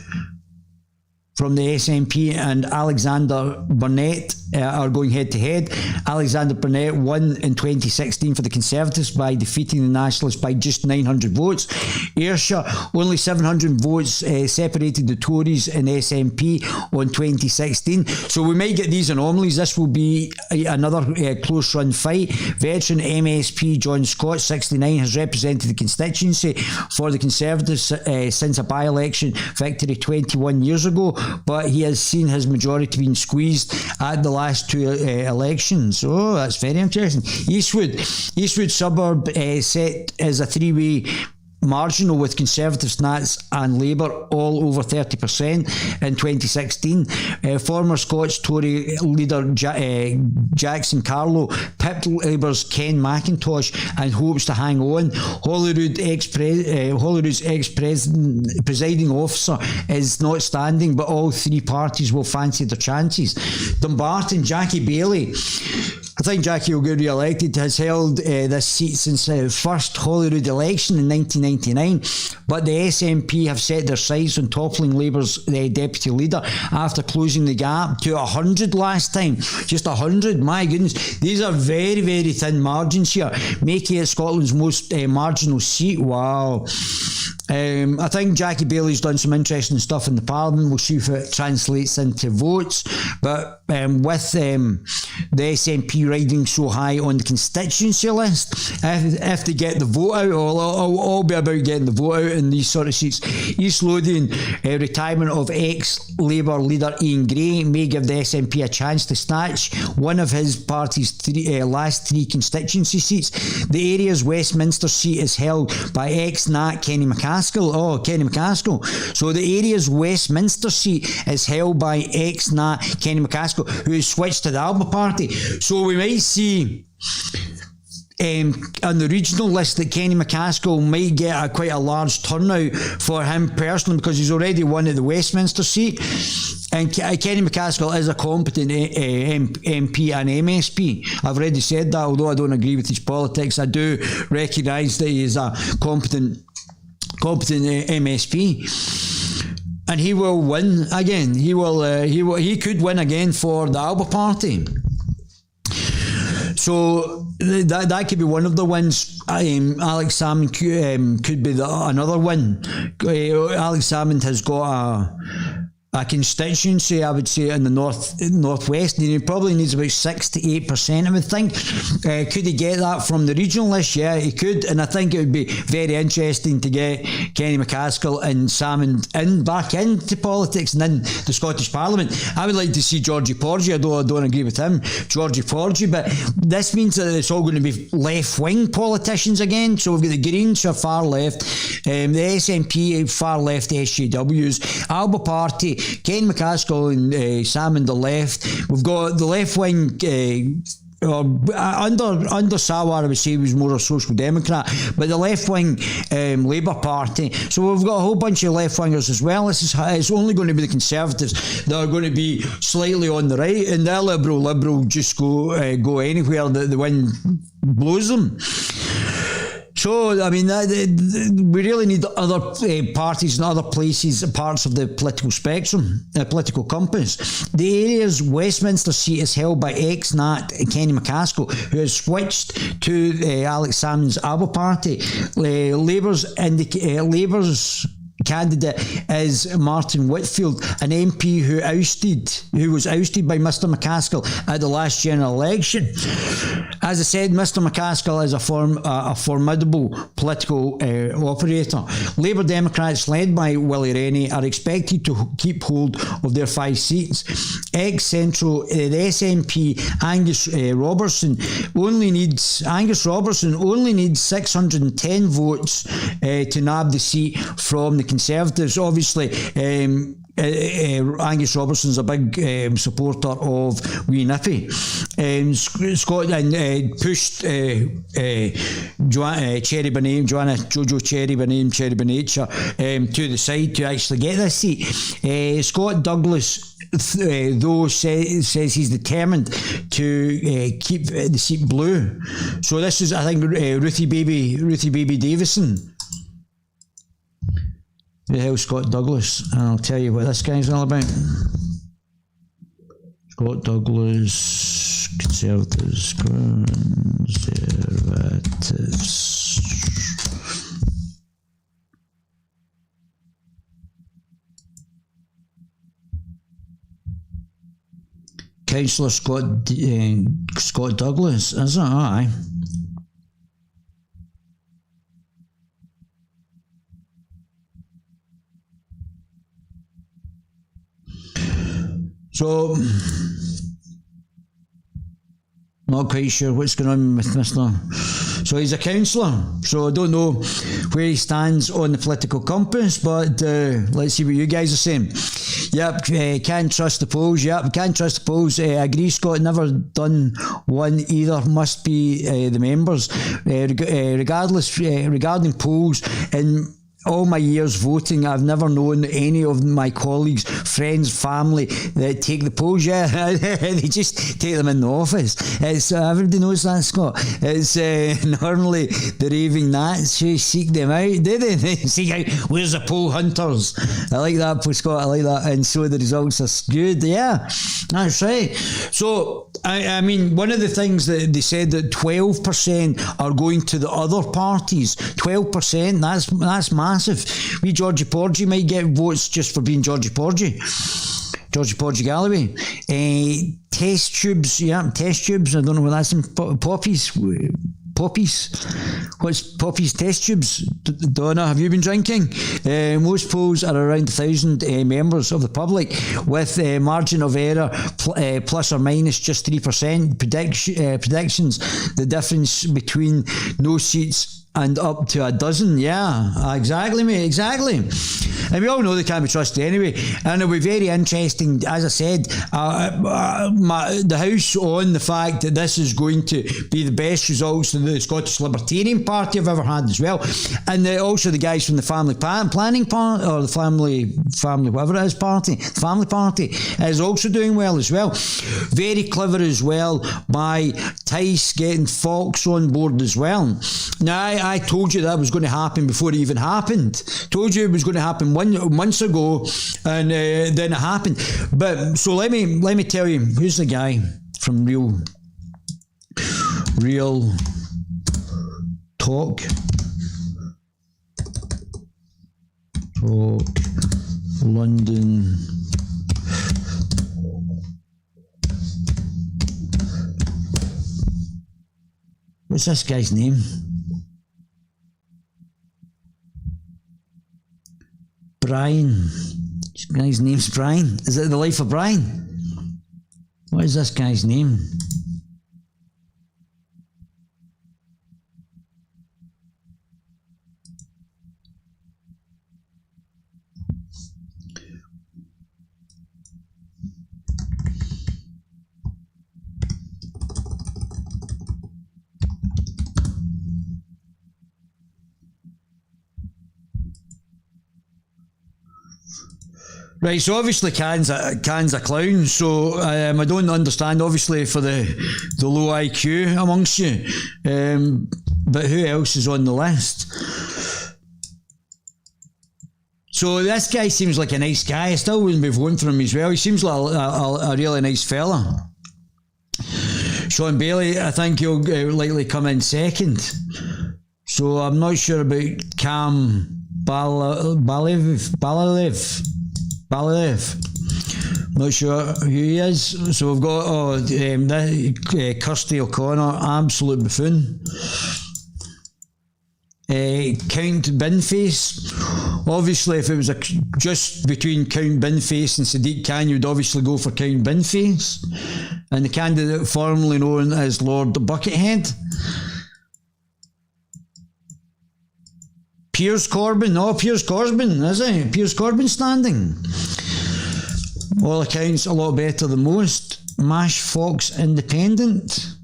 Speaker 1: from the SNP and Alexander Burnett are going head to head. Alexander Burnett won in 2016 for the Conservatives by defeating the Nationalists by just 900 votes. Ayrshire, only 700 votes separated the Tories and SNP on 2016. So we might get these anomalies. This will be another close run fight. Veteran MSP John Scott, 69, has represented the constituency for the Conservatives since a by-election victory 21 years ago. but he has seen his majority being squeezed at the last two elections. Oh, that's very interesting. Eastwood suburb set as a three-way marginal with Conservatives, Nats and Labour all over 30% in 2016. Former Scots Tory leader Jackson Carlow pipped Labour's Ken McIntosh and hopes to hang on. Holyrood's presiding officer is not standing, but all three parties will fancy their chances. Dumbarton, Jackie Baillie, I think Jackie will get re-elected, has held this seat since the first Holyrood election in 1999, but the SNP have set their sights on toppling Labour's deputy leader after closing the gap to 100 last time. Just 100, my goodness. These are very, very thin margins here, making it Scotland's most marginal seat. Wow. I think Jackie Bailey's done some interesting stuff in the Parliament. We'll see if it translates into votes. But with the SNP riding so high on the constituency list, if they get the vote out, it'll all be about getting the vote out in these sort of seats. East Lothian, retirement of ex-Labour leader Ian Gray may give the SNP a chance to snatch one of his party's last three constituency seats. The area's Westminster seat is held by ex-Nat Kenny McCaskill. Oh, Kenny McCaskill. So the area's Westminster seat is held by ex-Nat Kenny McCaskill, who has switched to the Alba Party. So we might see on the regional list that Kenny McCaskill might get quite a large turnout for him personally, because he's already won at the Westminster seat. And Kenny McCaskill is a competent MP and MSP. I've already said that, although I don't agree with his politics. I do recognise that he is a competent MSP, and he will win again. He could win again for the Alba Party. So that could be one of the wins. Alex Salmond could be another win. Alex Salmond has got a constituency, I would say, in the northwest, and he probably needs about 6 to 8%, I would think. Could he get that from the regional list? Yeah, he could, and I think it would be very interesting to get Kenny McCaskill and Salmond back into politics and in the Scottish Parliament. I would like to see Georgie Porgy, although I don't agree with him, Georgie Porgy, but this means that it's all going to be left-wing politicians again. So we've got the Greens who are far left, the SNP far left SJWs, Alba Party, Ken McCaskill and Salmond the left. We've got the left wing under Sarwar, I would say he was more a social democrat, but the left wing Labour Party. So we've got a whole bunch of left wingers as well. It's only going to be the Conservatives that are going to be slightly on the right, and the liberal just go anywhere that the wind blows them. So, I mean, we really need other parties and other places, parts of the political spectrum, political compass. The area's Westminster seat is held by ex-Nat Kenny McCaskill, who has switched to Alex Salmond's Alba Party. Labour's candidate is Martin Whitfield, an MP who was ousted by Mr McCaskill at the last general election. As I said, Mr McCaskill is a formidable political operator. Labour Democrats, led by Willie Rennie, are expected to keep hold of their 5 seats. Ex-Central, the SNP, Angus Robertson only needs 610 votes to nab the seat from the Conservatives. Obviously, Angus Robertson's a big supporter of Wee Nippy. Scotland pushed Joanna Cherry Benacher to the side to actually get this seat. Scott Douglas, though, says he's determined to keep the seat blue. So this is, I think, Ruthie Baby Davison. The hell, Scott Douglas, and I'll tell you what this guy's all about. Scott Douglas, Conservatives. Councillor Scott Douglas, is it? Aye. So, not quite sure what's going on with Mr. So he's a councillor, so I don't know where he stands on the political compass, but let's see what you guys are saying. Yep, can't trust the polls. Yep, can't trust the polls. Agree, Scott, never done one either. Must be the members. Regarding polls, in all my years voting, I've never known any of my colleagues, friends, family that take the polls. Yeah, they just take them in the office. It's everybody knows that, Scott. It's normally the raving Nats who seek them out. Do they? They seek out, where's the poll hunters? I like that, Scott. I like that. And so the results are good. Yeah, that's right. So I mean, one of the things that they said that 12% are going to the other parties. 12%. That's massive. We Georgie Porgy might get votes just for being Georgie Porgy. Georgie Porgy Galloway. Test tubes. Yeah, test tubes. I don't know what that's in. Poppies. What's Poppy's test tubes? Donna, have you been drinking? Most polls are around 1,000 members of the public, with margin of error plus or minus just 3%. Predictions, the difference between no seats and up to a dozen. Yeah, exactly, mate, exactly. And we all know they can't be trusted anyway. And it'll be very interesting, as I said, the House on the fact that this is going to be the best results that the Scottish Libertarian Party have ever had as well. And also the guys from the Family Planning Party, or the Family whatever it is Party, Family Party, is also doing well as well. Very clever as well by Tice getting Fox on board as well. Now, I told you that was going to happen before it even happened. Told you it was going to happen months ago, and then it happened. But so let me tell you, who's the guy from Real Talk London. What's this guy's name? Brian. This guy's name's Brian. Is it The Life of Brian? What is this guy's name? Right, so obviously Can's a clown, so I don't understand, obviously, for the low IQ amongst you, but who else is on the list? So this guy seems like a nice guy. I still wouldn't be voting for him as well. He seems like a really nice fella. Sean Bailey, I think he'll likely come in second. So I'm not sure about Cam Balaev. Not sure who he is. So we've got Kirsty O'Connor, absolute buffoon. Count Binface. Obviously, if it was just between Count Binface and Sadiq Khan, you'd obviously go for Count Binface. And the candidate formerly known as Lord Buckethead. Piers Corbyn. Oh, Piers Corbyn, is it? Piers Corbyn standing. All accounts a lot better than most. Mash Fox Independent.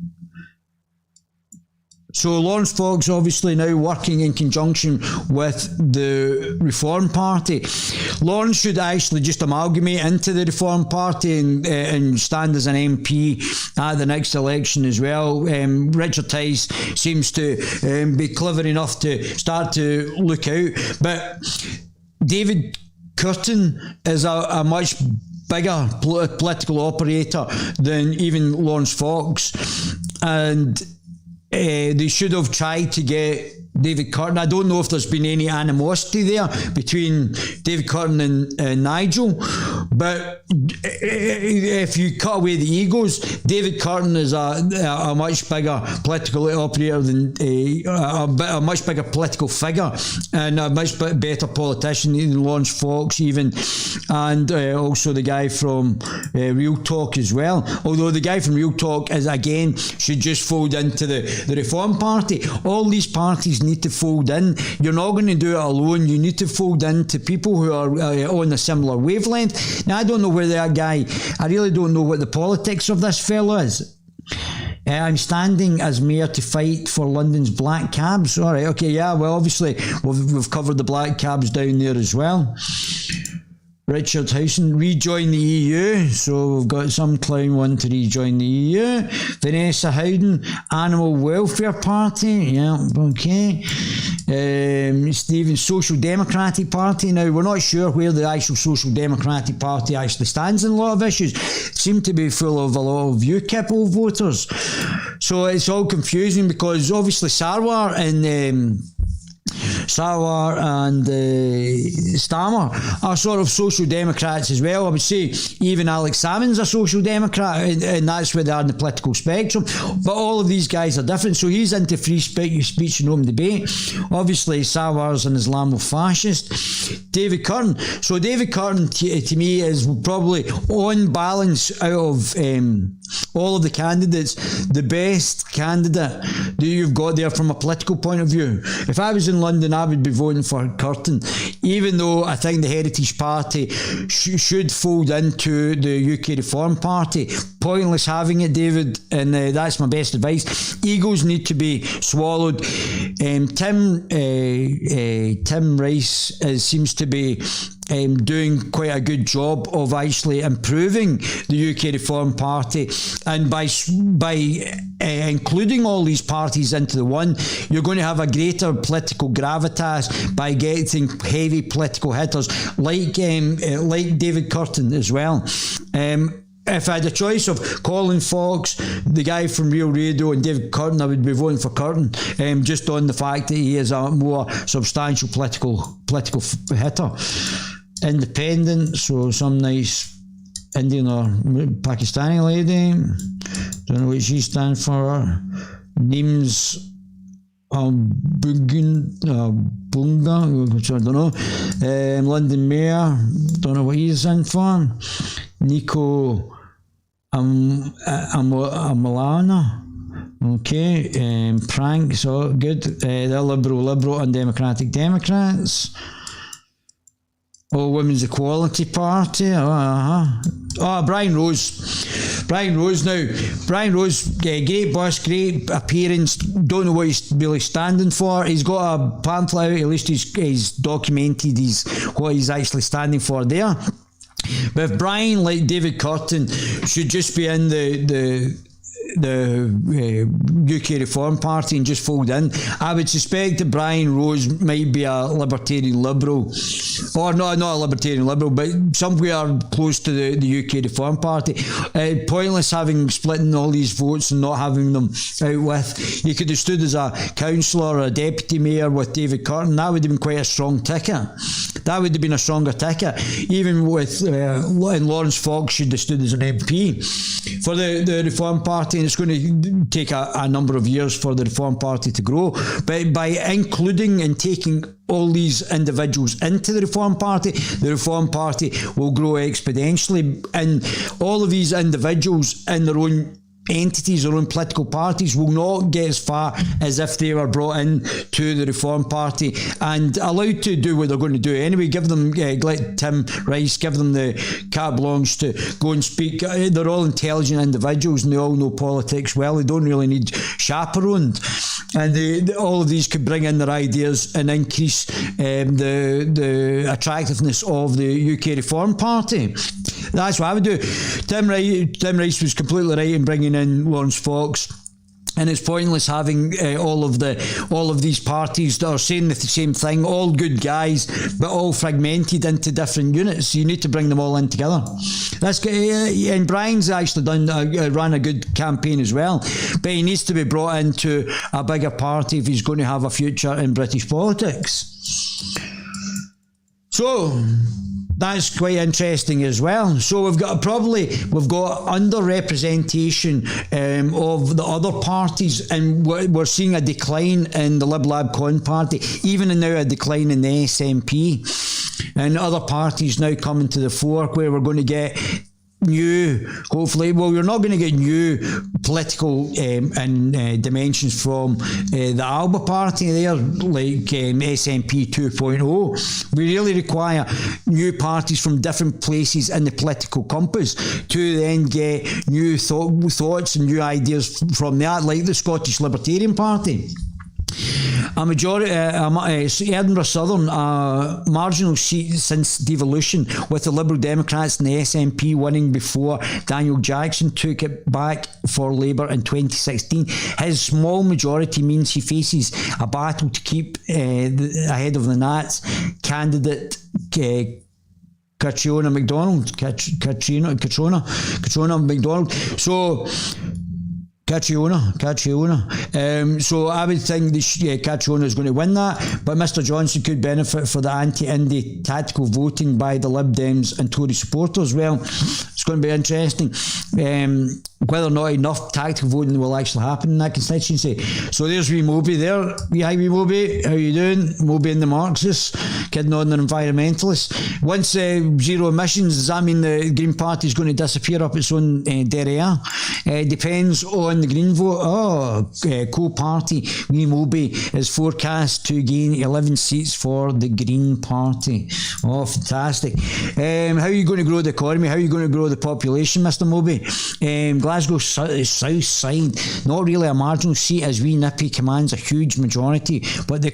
Speaker 1: So Lawrence Fox obviously now working in conjunction with the Reform Party. Lawrence should actually just amalgamate into the Reform Party and stand as an MP at the next election as well. Richard Tice seems to be clever enough to start to look out. But David Curtin is a much bigger political operator than even Lawrence Fox. And they should have tried to get David Curtin. I don't know if there's been any animosity there between David Curtin and Nigel, But if you cut away the egos, David Curtin is a much bigger political operator than a much bigger political figure and a much better politician than Lawrence Fox even, and also the guy from Real Talk as well. Although the guy from Real Talk is again should just fold into the Reform Party. All these parties need to fold in. You're not going to do it alone. You need to fold into people who are on a similar wavelength. Now, I don't know where that guy, I really don't know what the politics of this fellow is. I'm standing as mayor to fight for London's black cabs. All right, okay, yeah, well, obviously, we've covered the black cabs down there as well. Richard Howson, rejoin the EU. So we've got some clown one to rejoin the EU. Vanessa Howden, Animal Welfare Party. Yeah, okay. Stephen, Social Democratic Party. Now, we're not sure where the actual Social Democratic Party actually stands in a lot of issues. Seem to be full of a lot of UKIP voters. So it's all confusing because obviously Sarwar and Stammer are sort of social democrats as well. I would say even Alex Salmond's a social democrat, and that's where they are in the political spectrum. But all of these guys are different. So he's into free speech and open debate. Obviously, Sarwar's an Islamo-fascist. David Curtin. So David Curtin, to me, is probably on balance out of all of the candidates, the best candidate that you've got there from a political point of view. If I was in London, I would be voting for Curtin, even though I think the Heritage Party should fold into the UK Reform Party. Pointless having it, David, and that's my best advice. Egos need to be swallowed. Tim Rice seems to be doing quite a good job of actually improving the UK Reform Party, and by including all these parties into the one, you're going to have a greater political gravitas by getting heavy political hitters like David Curtin as well. If I had a choice of Colin Fox, the guy from Real Radio, and David Curtin, I would be voting for Curtin, just on the fact that he is a more substantial political hitter. Independent, so some nice Indian or Pakistani lady. Don't know what she stands for. Names Bunga, which I don't know. London Mayor, don't know what he's in for. Nico Amalana. Okay, Prank, so good. They're Liberal and Democratic Democrats. Women's Equality Party. Brian Rose. Brian Rose, great boss, great appearance. Don't know what he's really standing for. He's got a pamphlet out, at least he's documented what he's actually standing for there. But if Brian, like David Curtin, should just be in the UK Reform Party and just fold in, I would suspect that Brian Rose might be a libertarian liberal, or not a libertarian liberal, but somewhere close to the UK Reform Party. Pointless splitting all these votes and not having them out with. You could have stood as a councillor or a deputy mayor with David Curtin. That would have been quite a strong ticket. That would have been a stronger ticket. Even with and Lawrence Fox should have stood as an MP for the Reform Party. And it's going to take a number of years for the Reform Party to grow. But by including and taking all these individuals into the Reform Party will grow exponentially. And all of these individuals in their own entities, their own political parties, will not get as far as if they were brought in to the Reform Party and allowed to do what they're going to do anyway. Give them, let Tim Rice, give them the carte blanche to go and speak. They're all intelligent individuals and they all know politics well. They don't really need chaperoned. And all of these could bring in their ideas and increase the attractiveness of the UK Reform Party. That's what I would do. Tim Rice was completely right in bringing in Lawrence Fox. And it's pointless having all of these parties that are saying the same thing, all good guys, but all fragmented into different units. You need to bring them all in together. That's and Brian's actually ran a good campaign as well, but he needs to be brought into a bigger party if he's going to have a future in British politics. So, That's quite interesting as well. So we've got underrepresentation of the other parties, and we're seeing a decline in the Lib Lab Con party, even now a decline in the SNP, and other parties now coming to the fore, where we're going to get new, hopefully, well, you're not going to get new political dimensions from the Alba party there, like SNP 2.0. We really require new parties from different places in the political compass to then get new thoughts and new ideas from that, like the Scottish Libertarian Party. A majority, Edinburgh Southern, marginal seat since devolution, with the Liberal Democrats and the SNP winning before Daniel Jackson took it back for Labour in 2016. His small majority means he faces a battle to keep ahead of the Nats candidate Catriona MacDonald. So Catriona. So I would think Catriona is going to win that, but Mr Johnson could benefit for the anti-Indy tactical voting by the Lib Dems and Tory supporters. Well, it's going to be interesting whether or not enough tactical voting will actually happen in that constituency. So there's wee Moby there. Hi wee Moby, how you doing? Moby and the Marxists, kidding on the environmentalists. Once zero emissions, does that mean the Green Party is going to disappear up its own derriere? Depends on the Green vote. Co-party wee Moby is forecast to gain 11 seats for the Green Party. Oh, fantastic. How are you going to grow the economy? How are you going to grow the population, Mr Moby? Glasgow South Side, not really a marginal seat, as wee Nippy commands a huge majority, but the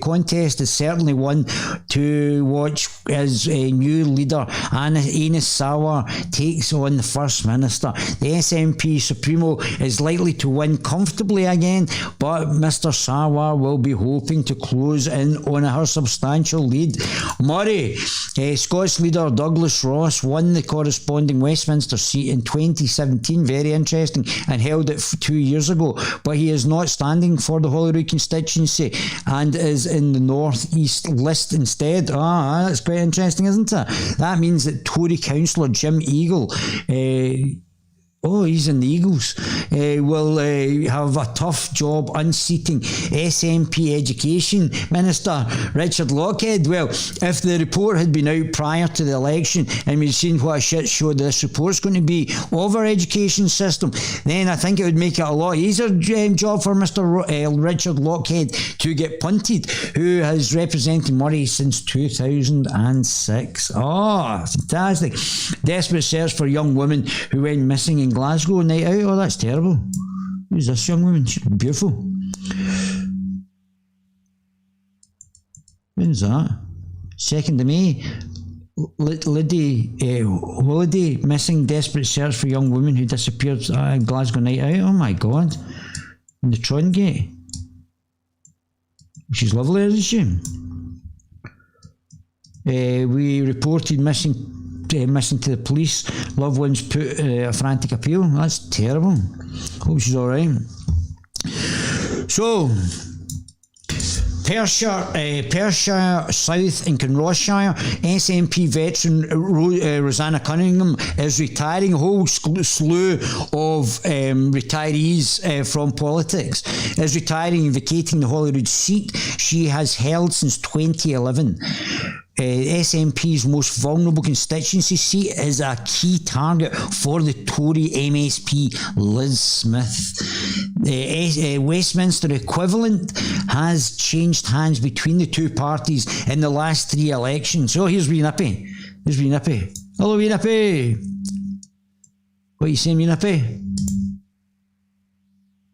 Speaker 1: contest is certainly one to watch as a new leader, Anis Sarwar, takes on the First Minister. The SNP Supremo is likely to win comfortably again, but Mr Sarwar will be hoping to close in on her substantial lead. Murray, Scots leader Douglas Ross won the corresponding Westminster seat in 2017, very interesting, and held it 2 years ago, but he is not standing for the Holyrood constituency and is in the North East list instead. That's quite interesting, isn't it? That means that Tory councillor Jim Eagle, he's in the Eagles, will have a tough job unseating SNP Education Minister Richard Lockhead. Well, if the report had been out prior to the election and we'd seen what a shit show this report's going to be of our education system, then I think it would make it a lot easier job for Mr. Richard Lockhead to get punted, who has represented Murray since 2006. Oh, fantastic. Desperate search for young women who went missing in Glasgow night out. Oh, that's terrible. Who's this young woman? She's beautiful. When's that? 2nd of May. Holiday missing, desperate search for young woman who disappeared in Glasgow night out. Oh my God. In the Trongate. She's lovely, isn't she? We reported missing to the police. Loved ones put a frantic appeal. That's terrible. Hope she's alright. So, Perthshire South and Kinrossshire, SNP veteran Rosanna Cunningham is retiring. A whole slew of retirees from politics is retiring and vacating the Holyrood seat she has held since 2011. SNP's most vulnerable constituency seat is a key target for the Tory MSP Liz Smith. The Westminster equivalent has changed hands between the two parties in the last 3 elections. So here's wee Nippy. Hello, wee Nippy. What are you saying, wee Nippy?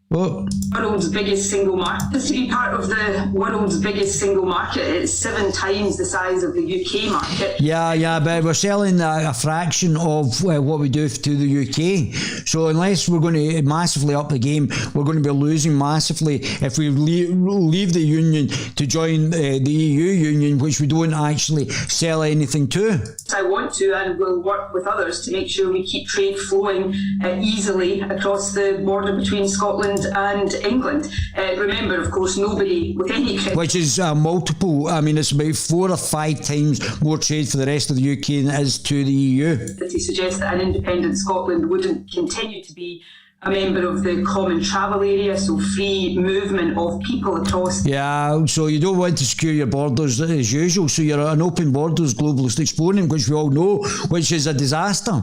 Speaker 1: What?
Speaker 4: World's biggest single market. To be part of the world's biggest single market, it's 7 times the size of the UK market.
Speaker 1: Yeah, but we're selling a fraction of what we do to the UK. So unless we're going to massively up the game, we're going to be losing massively if we leave the union to join the EU union, which we don't actually sell anything to.
Speaker 4: I want to and will work with others to make sure we keep trade flowing easily across the border between Scotland Wales and England. Remember, of course, nobody with any credit.
Speaker 1: Which is multiple. I mean, it's about 4 or 5 times more trade for the rest of the UK than it is to the EU.
Speaker 4: He suggests that an independent Scotland wouldn't continue to be a member of the common travel area, so free movement of people across.
Speaker 1: Yeah, so you don't want to secure your borders as usual, so you're an open borders globalist exponent, which we all know, which is a disaster.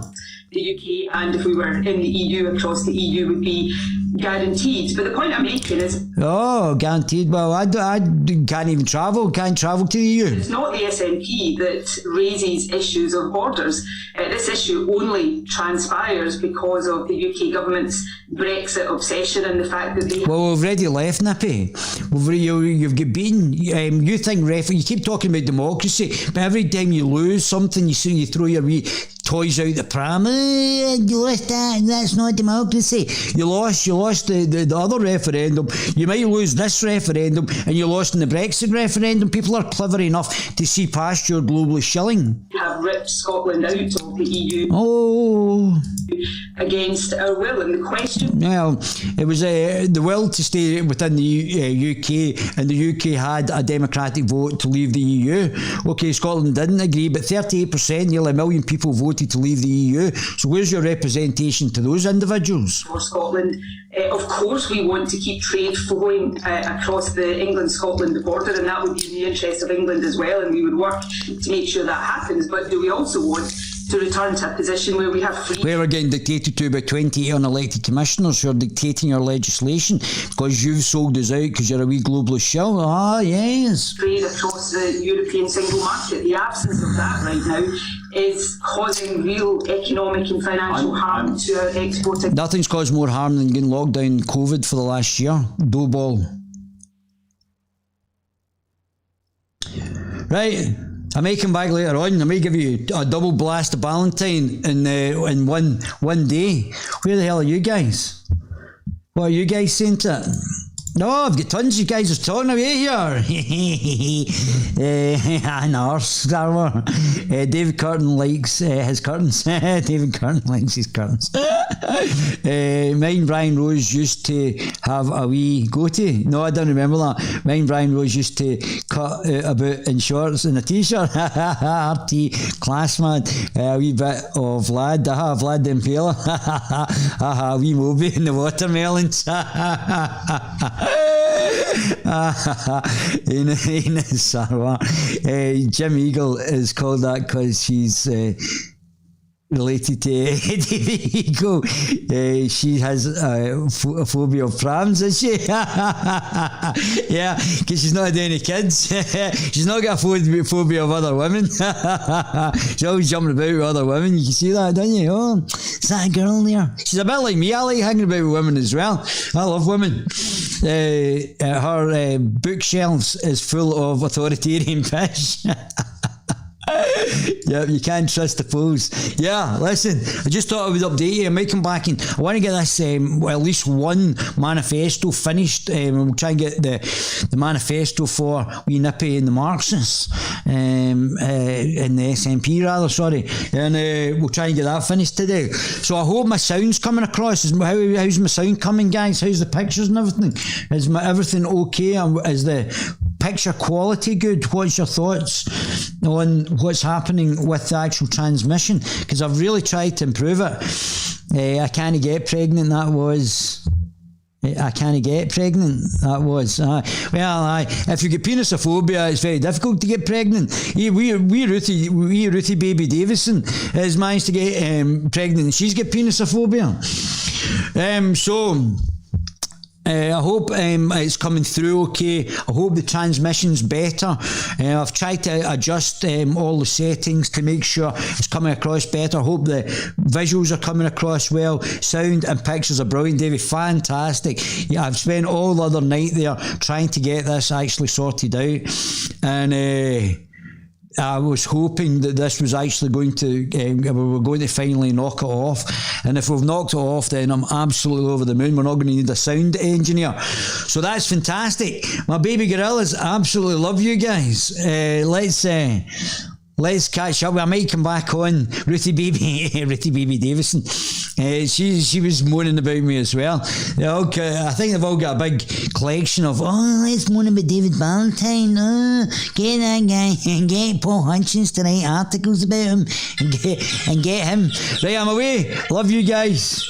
Speaker 4: The UK, and if we were in the EU, across the EU would be guaranteed. But the point I'm making is...
Speaker 1: Oh, guaranteed. Well, I can't even travel, can't travel to the EU.
Speaker 4: It's not the SNP that raises issues of borders. This issue only transpires because of the UK government's Brexit obsession and the fact that they...
Speaker 1: Well, we've already left, Nippy. You've got beaten. You think you keep talking about democracy, but every time you lose something, you throw your wee toys out the pram. You lost that, that's not democracy. You lost the other referendum. You might lose this referendum, and you lost in the Brexit referendum. People are clever enough to see past your globalist shilling.
Speaker 4: Have ripped Scotland out of the EU.
Speaker 1: Oh.
Speaker 4: Against our will, and the question...
Speaker 1: Well, it was the will to stay within the UK, and the UK had a democratic vote to leave the EU. Okay, Scotland didn't agree, but 38%, nearly 1 million people voted to leave the EU. So where's your representation to those individuals?
Speaker 4: For Scotland, of course we want to keep trade flowing across the England-Scotland border, and that would be in the interest of England as well, and we would work to make sure that happens. But do we also want to return to a position where we have free...
Speaker 1: Where we're getting dictated to by 20 unelected commissioners who are dictating our legislation because you've sold us out because you're a wee globalist shell. Ah, yes.
Speaker 4: Trade across the European single market. The absence of that right now is causing real economic and financial harm to our exporting.
Speaker 1: Nothing's caused more harm than getting locked down COVID for the last year. Dough ball. Right. I may come back later on. I may give you a double blast of Valentine in one day. Where the hell are you guys? What are you guys saying to it? No, I've got tons of you guys are talking away here. I know, Sarwar. David Curtin likes his curtains. David Curtin likes his curtains. Mine Brian Rose used to have a wee goatee. No, I don't remember that. Mine Brian Rose used to cut about in shorts and a t-shirt. RT class man. A wee bit of Vlad. Vlad the Impaler. Wee Moby in the watermelons. in Sarwar. Jim Eagle is called that because she's related to Eddie Eagle. She has a phobia of prams, is she? Yeah, because she's not had any kids. She's not got a phobia of other women. She's always jumping about with other women. You can see that, don't you? Oh, is that a girl there? She's a bit like me. I like hanging about with women as well. I love women. Her bookshelves is full of authoritarian fish. Yeah, you can't trust the fools. Yeah, listen, I just thought I would update you. I might come back and I want to get this at least one manifesto finished. We'll try and get the manifesto for wee Nippy and the Marxists and the SNP rather, sorry, and we'll try and get that finished today. So I hope my sound's coming across. How's my sound coming, guys? How's the pictures and everything? Is everything okay? Is the picture quality good? What's your thoughts on what's happening with the actual transmission? Because I've really tried to improve it. I can't get pregnant, that was... I can't get pregnant, that was. If you get penisophobia, it's very difficult to get pregnant. Wee Ruthie Baby Davison has managed to get pregnant and she's got penisophobia. I hope it's coming through okay. I hope the transmission's better. I've tried to adjust all the settings to make sure it's coming across better. I hope the visuals are coming across well. Sound and pictures are brilliant, David. Fantastic. Yeah, I've spent all the other night there trying to get this actually sorted out. And I was hoping that this was actually going to, we were going to finally knock it off. And if we've knocked it off, then I'm absolutely over the moon. We're not going to need a sound engineer. So that's fantastic. My baby gorillas, absolutely love you guys. Let's catch up. I might come back on Ruthie Baby Davison. She was moaning about me as well. Okay, I think they've all got a big collection of, let's moan about David Valentine. Get that guy and get Paul Hutchins to write articles about him and get him. Right, I'm away. Love you guys.